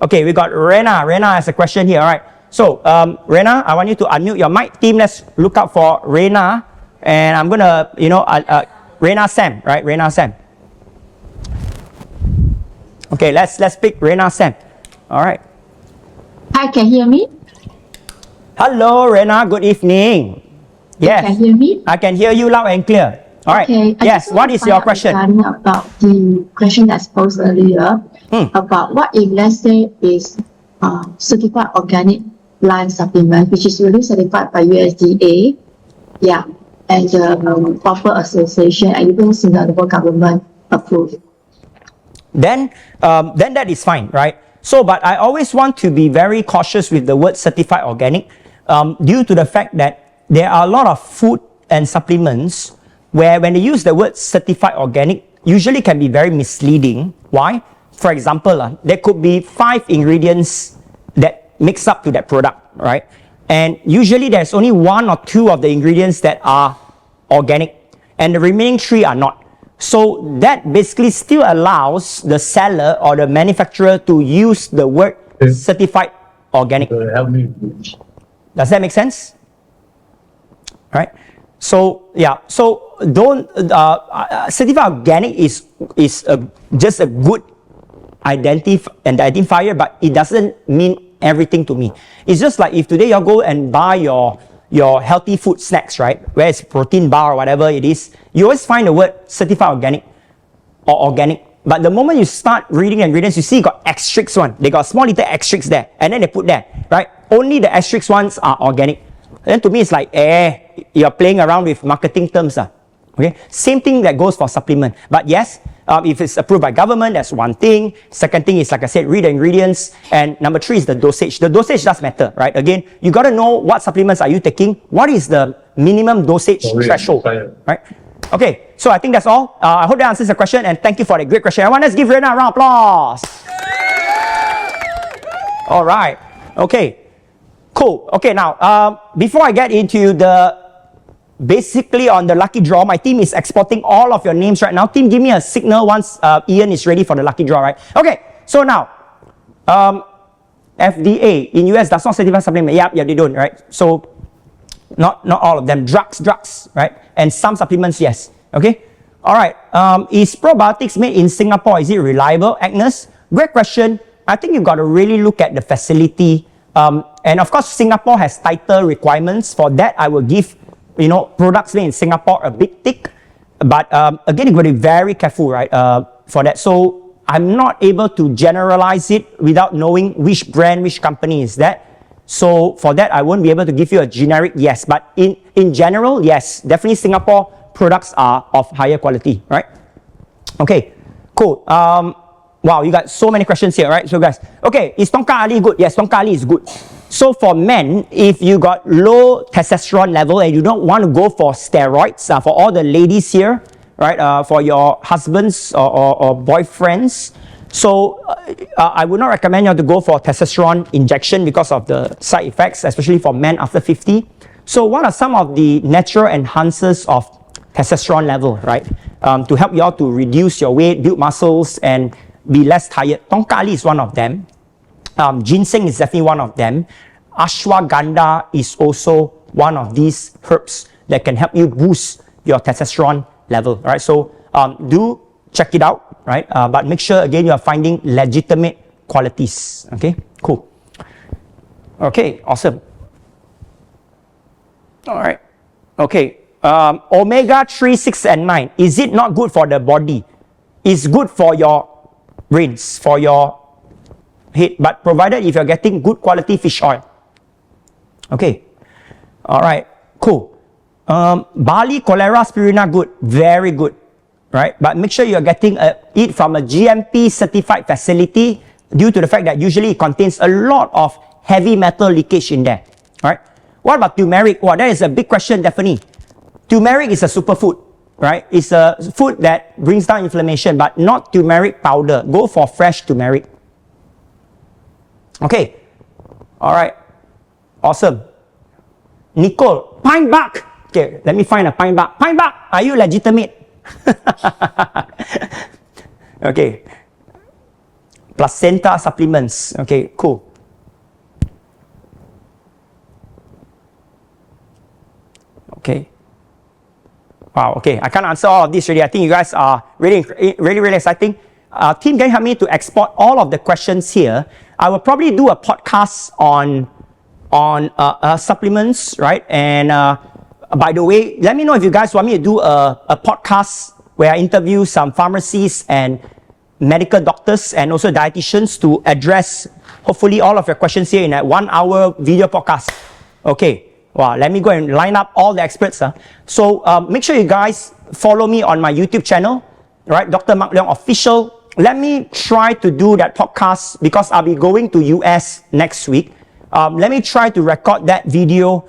Okay, we got Rena. Rena has a question here, all right. So, Rena, I want you to unmute your mic. Team, let's look out for Rena. And I'm going to, Rena Sam, right? Rena Sam. Okay, let's pick Rena Sam. All right. Hi, can you hear me? Hello, Rena. Good evening. Yes. Can you hear me? I can hear you loud and clear. All right. Okay. Yes. What is your question? About the question that's posed earlier about what if, let's say, is certified organic plant supplement, which is really certified by USDA, yeah, and the proper association, and even Singapore government approved. Then that is fine, right? So, but I always want to be very cautious with the word certified organic due to the fact that there are a lot of food and supplements where when they use the word certified organic, usually can be very misleading. Why? For example, there could be 5 ingredients that mix up to that product, right? And usually there's only 1 or 2 of the ingredients that are organic and the remaining 3 are not. So that basically still allows the seller or the manufacturer to use the word certified organic. Does that make sense? Right? So yeah, so don't certified organic is just a good identifier, but it doesn't mean everything to me. It's just like if today you go and buy your healthy food snacks, right? Where it's protein bar or whatever it is, you always find the word certified organic or organic. But the moment you start reading ingredients, you see you got asterisk one. They got small little asterisks there, and then they put there, right? Only the asterisk ones are organic. Then to me, it's like, you're playing around with marketing terms. Okay? Same thing that goes for supplement. But yes, if it's approved by government, that's one thing. Second thing is, like I said, read the ingredients. And number 3 is the dosage. The dosage does matter, right? Again, you got to know what supplements are you taking. What is the minimum dosage threshold, right? Okay, so I think that's all. I hope that answers the question, and thank you for the great question. Everyone, let's give Rena a round of applause. All right. Okay. Cool. Okay, now, before I get into basically on the lucky draw, my team is exporting all of your names right now. Team, give me a signal once Ian is ready for the lucky draw, right? Okay, so now, FDA in US does not certify supplement. Yeah, they don't, right? So, not all of them. Drugs, right? And some supplements, yes. Okay? All right. Is probiotics made in Singapore? Is it reliable? Agnes, great question. I think you've got to really look at the facility. And of course, Singapore has tighter requirements. For that, I will give, products made in Singapore a big tick. But again, you've got to be very careful, right, for that. So I'm not able to generalize it without knowing which brand, which company is that. So for that, I won't be able to give you a generic yes. But in general, yes, definitely Singapore products are of higher quality, right? Okay, cool. Wow, you got so many questions here, right? So guys, okay, is Tongkat Ali good? Yes, Tongkat Ali is good. So for men, if you got low testosterone level and you don't want to go for steroids, for all the ladies here, right, for your husbands or boyfriends, so I would not recommend you to go for testosterone injection because of the side effects, especially for men after 50. So what are some of the natural enhancers of testosterone level, right? To help you all to reduce your weight, build muscles, and be less tired. Tongkali is one of them. Ginseng is definitely one of them. Ashwagandha is also one of these herbs that can help you boost your testosterone level, right? So do check it out, right? But make sure again you are finding legitimate qualities. Okay, cool. Okay, awesome. All right. Okay. Omega 3, 6, and 9. Is it not good for the body? It's good for your brains, for your head, but provided if you're getting good quality fish oil. Okay. All right. Cool. Barley, cholera, spirulina, good. Very good. Right? But make sure you're getting it from a GMP certified facility due to the fact that usually it contains a lot of heavy metal leakage in there. Right? What about turmeric? Well, that is a big question, definitely. Turmeric is a superfood, right? It's a food that brings down inflammation, but not turmeric powder. Go for fresh turmeric. Okay. All right. Awesome. Nicole, pine bark. Okay, let me find a pine bark. Pine bark, are you legitimate? Okay. Placenta supplements. Okay, cool. Okay. Wow, okay. I can't answer all of this really. I think you guys are really exciting. Team, can you help me to export all of the questions here? I will probably do a podcast on supplements, right? And by the way, let me know if you guys want me to do a podcast where I interview some pharmacists and medical doctors and also dietitians to address hopefully all of your questions here in a 1 hour video podcast. Okay. Wow, let me go and line up all the experts. So make sure you guys follow me on my YouTube channel, right? Dr. Mark Leong Official. Let me try to do that podcast because I'll be going to US next week. Let me try to record that video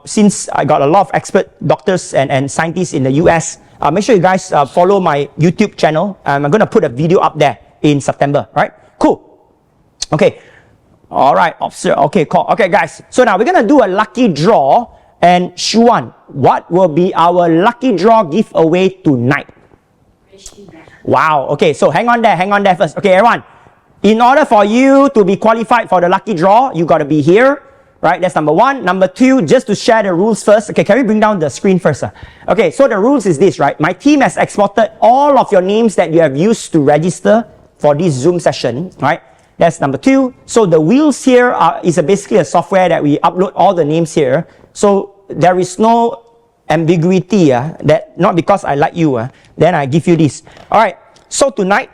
since I got a lot of expert doctors and scientists in the US. Make sure you guys follow my YouTube channel. I'm going to put a video up there in September, right? Cool. Okay. All right, officer. Okay, cool. Okay, guys. So now we're going to do a lucky draw. And Shuan, what will be our lucky draw giveaway tonight? Wow. Okay, so hang on there first. Okay, everyone. In order for you to be qualified for the lucky draw, you got to be here, right? That's number one. Number two, just to share the rules first. Okay, can we bring down the screen first? Okay, so the rules is this, right? My team has exported all of your names that you have used to register for this Zoom session, right? That's number two. So the wheels here is basically a software that we upload all the names here. So there is no ambiguity that not because I like you, then I give you this. All right. So tonight,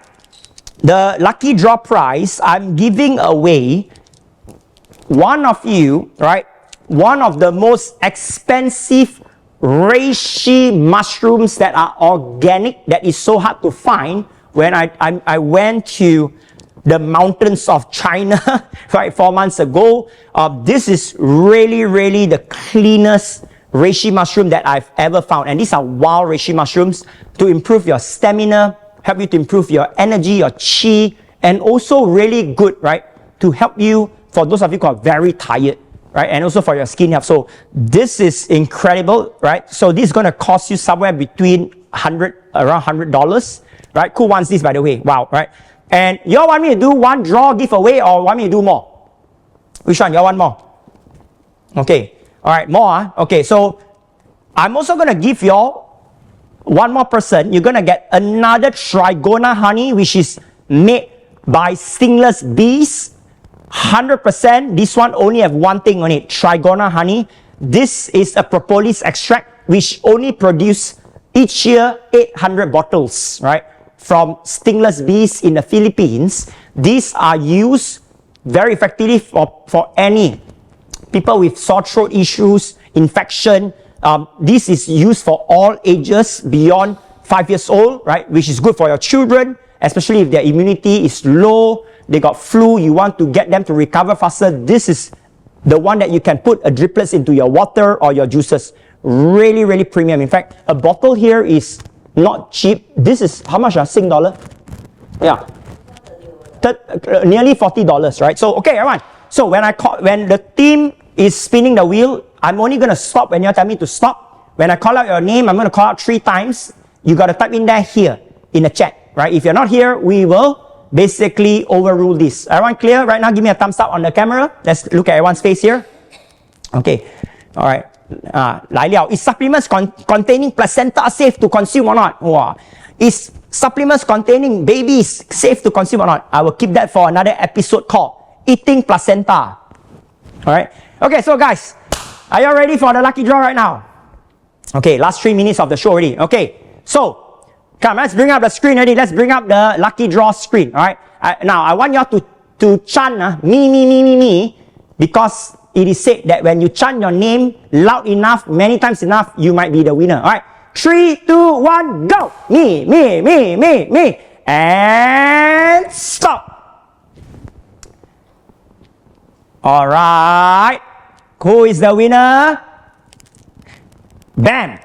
the lucky draw prize, I'm giving away one of you, right? One of the most expensive reishi mushrooms that are organic, that is so hard to find. When I went to the mountains of China, right, 4 months ago. This is really the cleanest reishi mushroom that I've ever found. And these are wild reishi mushrooms to improve your stamina, help you to improve your energy, your chi, and also really good, right, to help you, for those of you who are very tired, right, and also for your skin health. So this is incredible, right? So this is going to cost you somewhere between around $100, right? Who wants this, by the way? Wow, right? And y'all want me to do one draw giveaway or want me to do more? Which one? Y'all want more? Okay. All right, more. Okay, so I'm also going to give y'all one more person. You're going to get another Trigona honey, which is made by stingless bees. 100%. This one only have one thing on it, Trigona honey. This is a propolis extract, which only produce each year 800 bottles, right? From stingless bees in the Philippines. These are used very effectively for any people with sore throat issues, infection. This is used for all ages beyond 5 years old, right? Which is good for your children, especially if their immunity is low, they got flu, you want to get them to recover faster. This is the one that you can put a driplets into your water or your juices. Really premium. In fact, a bottle here is not cheap. This is how much? Sing dollar? Yeah. Nearly $40, right? So, okay, everyone. So when the team is spinning the wheel, I'm only going to stop when you tell me to stop. When I call out your name, I'm going to call out 3 times. You got to type in there here in the chat, right? If you're not here, we will basically overrule this. Everyone clear? Right now, give me a thumbs up on the camera. Let's look at everyone's face here. Okay. All right. 来了. Is supplements containing placenta safe to consume or not? Wow. Is supplements containing babies safe to consume or not? I will keep that for another episode called Eating Placenta. Alright. Okay, so guys, are you ready for the lucky draw right now? Okay, last 3 minutes of the show already. Okay, so come, let's bring up the screen already. Let's bring up the lucky draw screen. Alright. Now I want you all to chant me, because it is said that when you chant your name loud enough, many times enough, you might be the winner. Alright. 3, 2, 1, go! Me. And stop. Alright. Who is the winner? Bam.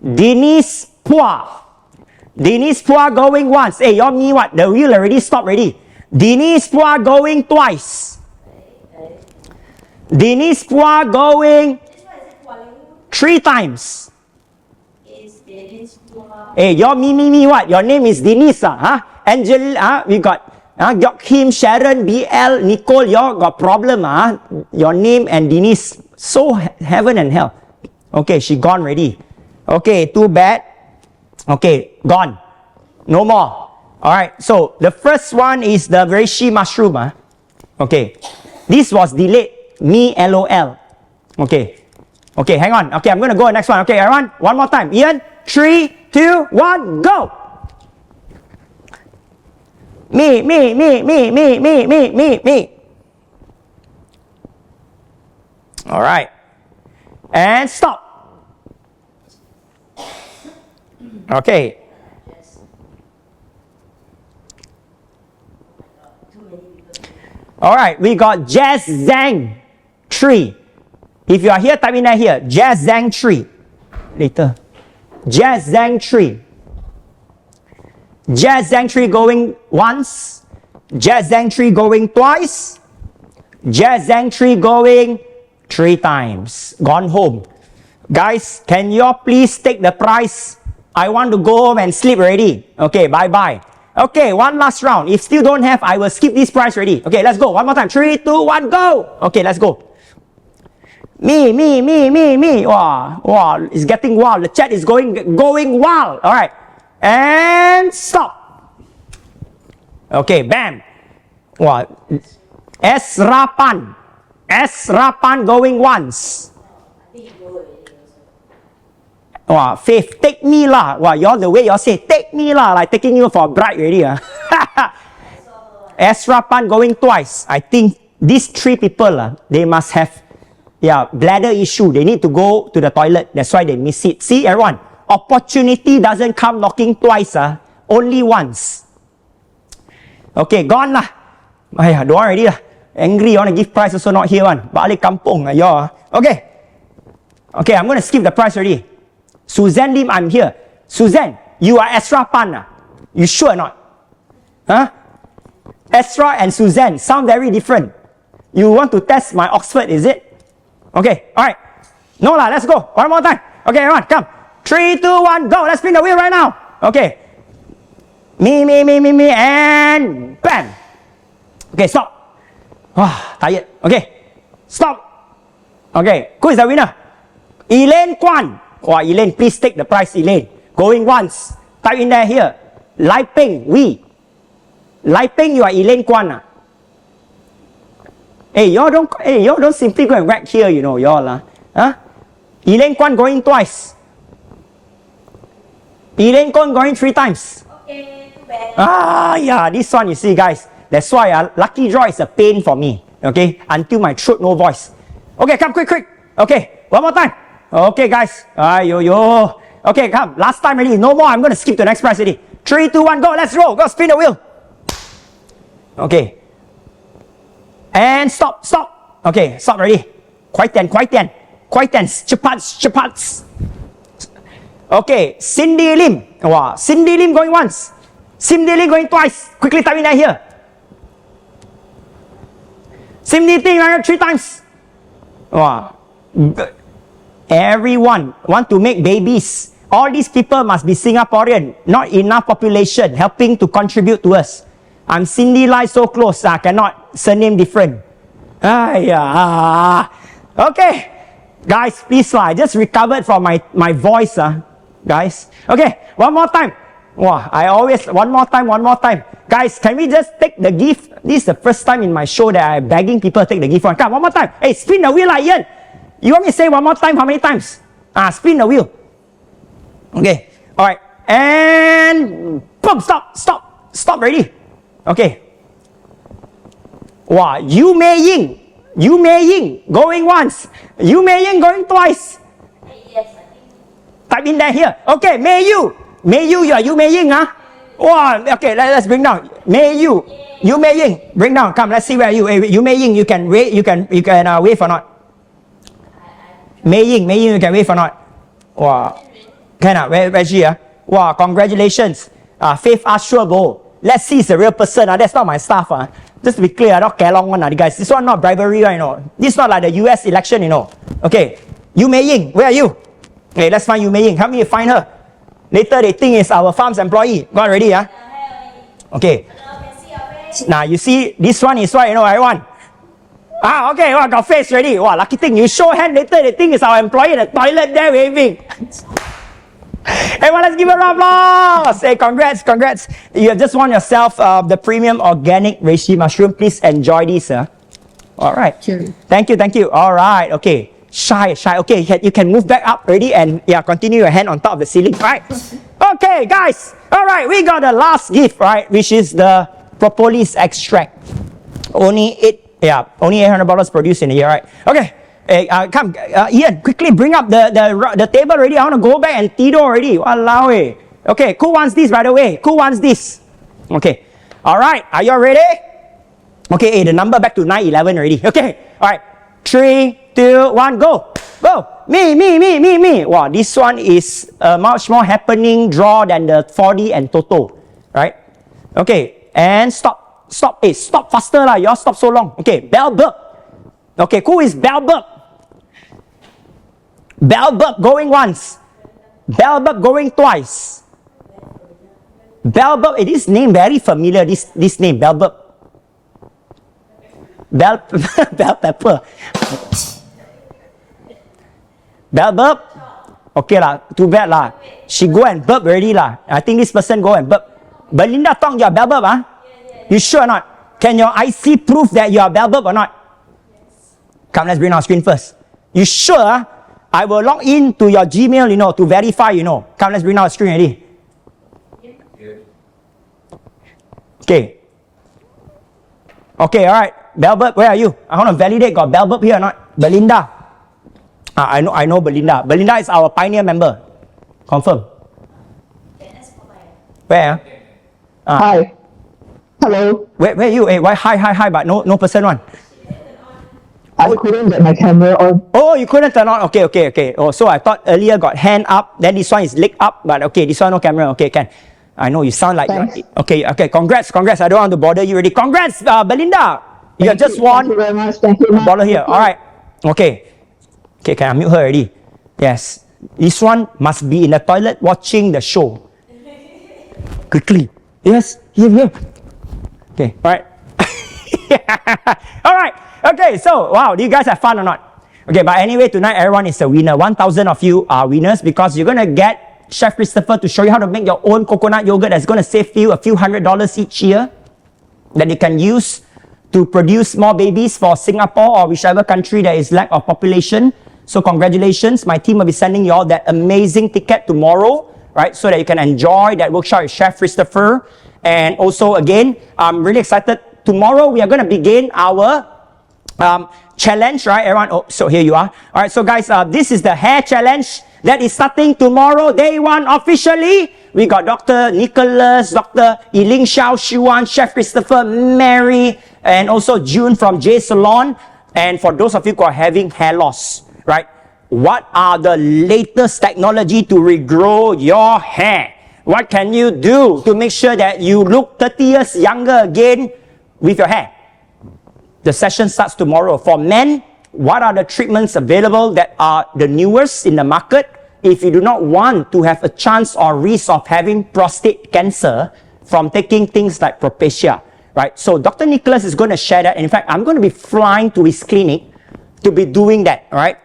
Denise Pua. Denise Pua going once. Hey, y'all me what? The wheel already stopped already. Denise Pua going twice. Denise Pua going 3 times. Hey, your me what? Your name is Denise, huh? Angel, we got Gyok Kim, Sharon, BL, Nicole, you got problem, your name and Denise. So heaven and hell. Okay, she gone already. Okay, too bad. Okay, gone. No more. Alright, so the first one is the reishi mushroom. Okay, this was delayed. Me, LOL. Okay. Okay, hang on. Okay, I'm going to go next one. Okay, everyone, one more time. Ian, 3, 2, 1, go! Me. Alright. And stop. Okay. Alright, we got Jazz Zhang 3. If you are here, type in that here. Jazz Zhang 3. Later. Jazz Zhang 3. Jazz Zhang 3 going once. Jazz Zhang 3 going twice. Jazz Zhang 3 going 3 times. Gone home. Guys, can you all please take the prize? I want to go home and sleep already. Okay, bye-bye. Okay, one last round. If still don't have, I will skip this prize already. Okay, let's go. One more time. 3, 2, 1, go! Okay, let's go. Me. Wow, it's getting wild. The chat is going wild. All right. And stop. Okay, bam. Wow. Esrapan going once. Wow, Faith, take me lah. Wow, y'all, the way y'all say, take me lah, like taking you for a bride already. Esrapan going twice. I think these 3 people, they must have bladder issue. They need to go to the toilet. That's why they miss it. See, everyone, opportunity doesn't come knocking twice, only once. Okay, gone lah. Don't want already lah. Angry, you want to give prize also not here one. Balik kampung y'all. Okay. Okay, I'm going to skip the prize already. Suzanne Lim, I'm here. Suzanne, you are Esra Pan. You sure or not? Huh? Esra and Suzanne sound very different. You want to test my Oxford, is it? Okay, alright. No lah, let's go. One more time. Okay, everyone, come. 3, 2, 1, go. Let's spin the wheel right now. Okay. Me, and bam. Okay, stop. Tired. Okay, stop. Okay, who is the winner? Elaine Kwan. Elaine, please take the prize, Elaine. Going once. Type in there here. Lai Peng, Lai Peng, you are Elaine Kwan. Hey, y'all don't simply go and whack here, you know, y'all. Huh? Elaine Kwan going twice. Elaine Kwan going 3 times. Okay, too bad. Yeah, this one, you see, guys. That's why lucky draw is a pain for me. Okay, until my throat no voice. Okay, come quick. Okay, one more time. Okay, guys. Okay, come. Last time already. No more. I'm going to skip to the next prize already. 3, 2, 1, go. Let's roll. Go, spin the wheel. Okay. And stop. Okay, stop already. Quiet then. Cepat. Okay, Cindy Lim. Wow, Cindy Lim going once. Cindy Lim going twice. Quickly type in that here. Cindy Lim 3 times. Wow. Everyone want to make babies. All these people must be Singaporean. Not enough population helping to contribute to us. I'm Cindy Lai so close. Cannot surname different. Okay. Guys, please I just recovered from my voice. Guys. Okay, one more time. Wow, one more time. Guys, can we just take the gift? This is the first time in my show that I'm begging people to take the gift. Come, one more time. Hey, spin the wheel, Ian. You want me to say one more time? How many times? Spin the wheel. Okay, all right. And boom, stop already. Okay. Wow, Yu Mei Ying, going once. Yu Mei Ying going twice. Yes, I think. Type in there here. Okay, Mei Yu, you are Yu Mei Ying, huh? Wow, okay, let's bring down. Yu Mei Ying, bring down. Come, let's see where you. Yu Mei Ying, you can wave or not? Mei Ying, you can wave or not? Wow. Can where's she? Wow, congratulations. Faith Ashwabo. Let's see, it's a real person. That's not my staff. Just to be clear, not Kelong one, guys. This one not bribery, you know. This is not like the US election, you know. Okay. Yu Mei Ying, where are you? Okay, let's find Yu Mei Ying. Help me find her. Later they think it's our farm's employee. Got ready, huh? Okay. Now you see, this one is what, you know, everyone. Okay, got face ready. Wow, lucky thing. You show hand later, they think it's our employee in the toilet there waving. Everyone, let's give a round of applause. Hey, congrats. You have just won yourself the premium organic reishi mushroom. Please enjoy this. All right. Sure. Thank you. All right. Okay. Shy. Okay, you can move back up already and continue your hand on top of the ceiling. Right. Okay, guys. All right, we got the last gift, right, which is the propolis extract. Only $800 produced in a year, right? Okay. Come, Ian, quickly bring up the table already. I want to go back and tido already. Walao eh. Okay, who wants this, by the way? Who wants this? Okay. All right, are you all ready? Okay, the number back to 911 already. Okay, all right. 3, 2, 1, go. Go. Me. Wow, this one is a much more happening draw than the 4D and Toto. Right? Okay, and stop. Hey, stop faster lah. Y'all stop so long. Okay, bell burp. Okay, who is bell burp? Bell burp going once. Bell burp going twice. Bell burp, this name very familiar, this name, bell burp. Bell pepper. Bell burp? Okay lah, too bad lah. She go and burp already lah. I think this person go and burp. Belinda Tong, you are bell burp, huh? You sure or not? Can your IC prove that you are bell burp or not? Come, let's bring our screen first. You sure? I will log in to your Gmail, you know, to verify, you know. Come, let's bring our screen already. Okay. Okay, all right. Bell burp, where are you? I want to validate, got bell burp here or not? Belinda. I know Belinda. Belinda is our pioneer member. Confirm. Where? Hi. Hello. Where are you? Hey, why hi, but no person one. I couldn't get my camera on. Oh, you couldn't turn on. Okay. Oh, so I thought earlier got hand up, then this one is leg up, but okay, this one no camera. Okay, can. I know you sound like okay. Congrats. I don't want to bother you already. Congrats, Belinda. You have just won. Thank you very much. Thank you. Bottle here. All right. Okay, can I mute her already? Yes. This one must be in the toilet watching the show. Quickly. Yes. Here. Okay. All right. All right. Okay. So, wow. Do you guys have fun or not? Okay. But anyway, tonight everyone is a winner. 1,000 of you are winners because you're gonna get Chef Christopher to show you how to make your own coconut yogurt that's gonna save you a few $100s each year that you can use to produce more babies for Singapore or whichever country that is lack of population. So congratulations. My team will be sending you all that amazing ticket tomorrow, right? So that you can enjoy that workshop with Chef Christopher. And also, again, I'm really excited. Tomorrow, we are going to begin our challenge, right? Everyone, oh, so here you are. All right, so guys, this is the hair challenge that is starting tomorrow, day 1 officially. We got Dr. Nicholas, Dr. Yiling Xiao Shuan, Chef Christopher, Mary, and also June from J Salon. And for those of you who are having hair loss, right? What are the latest technology to regrow your hair? What can you do to make sure that you look 30 years younger again with your hair? The session starts tomorrow. For men, what are the treatments available that are the newest in the market if you do not want to have a chance or risk of having prostate cancer from taking things like Propecia, right? So Dr. Nicholas is going to share that. And in fact, I'm going to be flying to his clinic to be doing that, right?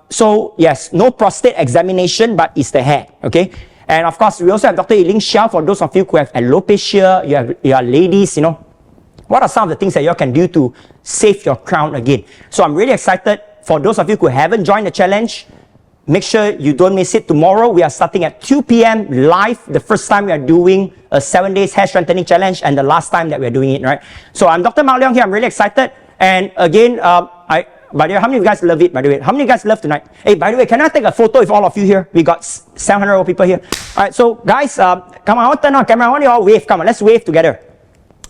So yes, no prostate examination, but it's the hair, okay? And of course, we also have Dr. Eileen Xiao for those of you who have alopecia, you are ladies, you know. What are some of the things that you can do to save your crown again? So I'm really excited. For those of you who haven't joined the challenge, make sure you don't miss it. Tomorrow, we are starting at 2 p.m. live. The first time we are doing a 7 days hair strengthening challenge and the last time that we're doing it, right? So I'm Dr. Mark Leong here. I'm really excited. And again, by the way, how many of you guys love it, by the way? How many of you guys love tonight? Hey, by the way, can I take a photo with all of you here? We got 700 people here. All right, so guys, come on, I want to turn on camera. I want you all wave. Come on, let's wave together.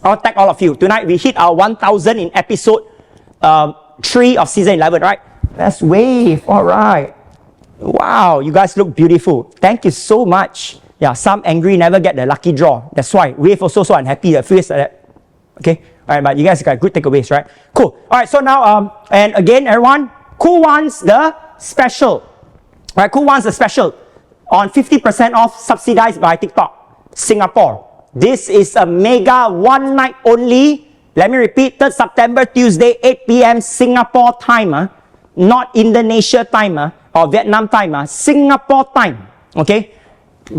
I'll tag all of you. Tonight, we hit our 1,000 in episode 3 of season 11, right? Let's wave. All right. Wow, you guys look beautiful. Thank you so much. Yeah, some angry never get the lucky draw. That's why. Wave also so unhappy. It feels like that. Okay? All right, but you guys got good takeaways, right? Cool. All right, so now, and again, everyone, who wants the special? All right, who wants the special? On 50% off, subsidized by TikTok, Singapore. This is a mega one night only. Let me repeat, 3rd September, Tuesday, 8 p.m. Singapore time, not Indonesia time or Vietnam time, Singapore time. Okay?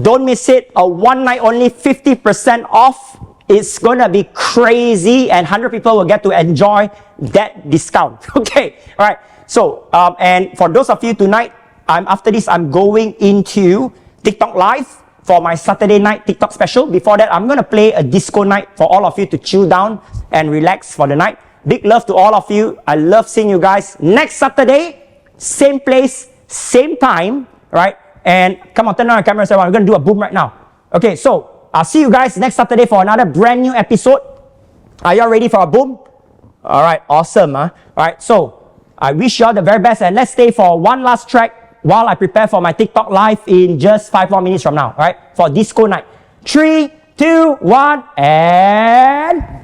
Don't miss it. A one night only, 50% off. It's going to be crazy and 100 people will get to enjoy that discount. Okay? All right. So, and for those of you tonight, after this, I'm going into TikTok Live for my Saturday night TikTok special. Before that, I'm going to play a disco night for all of you to chill down and relax for the night. Big love to all of you. I love seeing you guys. Next Saturday, same place, same time, right? And come on, turn on the camera, everyone. We're going to do a boom right now. Okay, so I'll see you guys next Saturday for another brand new episode. Are you all ready for a boom? All right, awesome. All right, so I wish you all the very best. And let's stay for one last track while I prepare for my TikTok Live in just 5 more minutes from now, all right? For disco night. 3, 2, 1, and...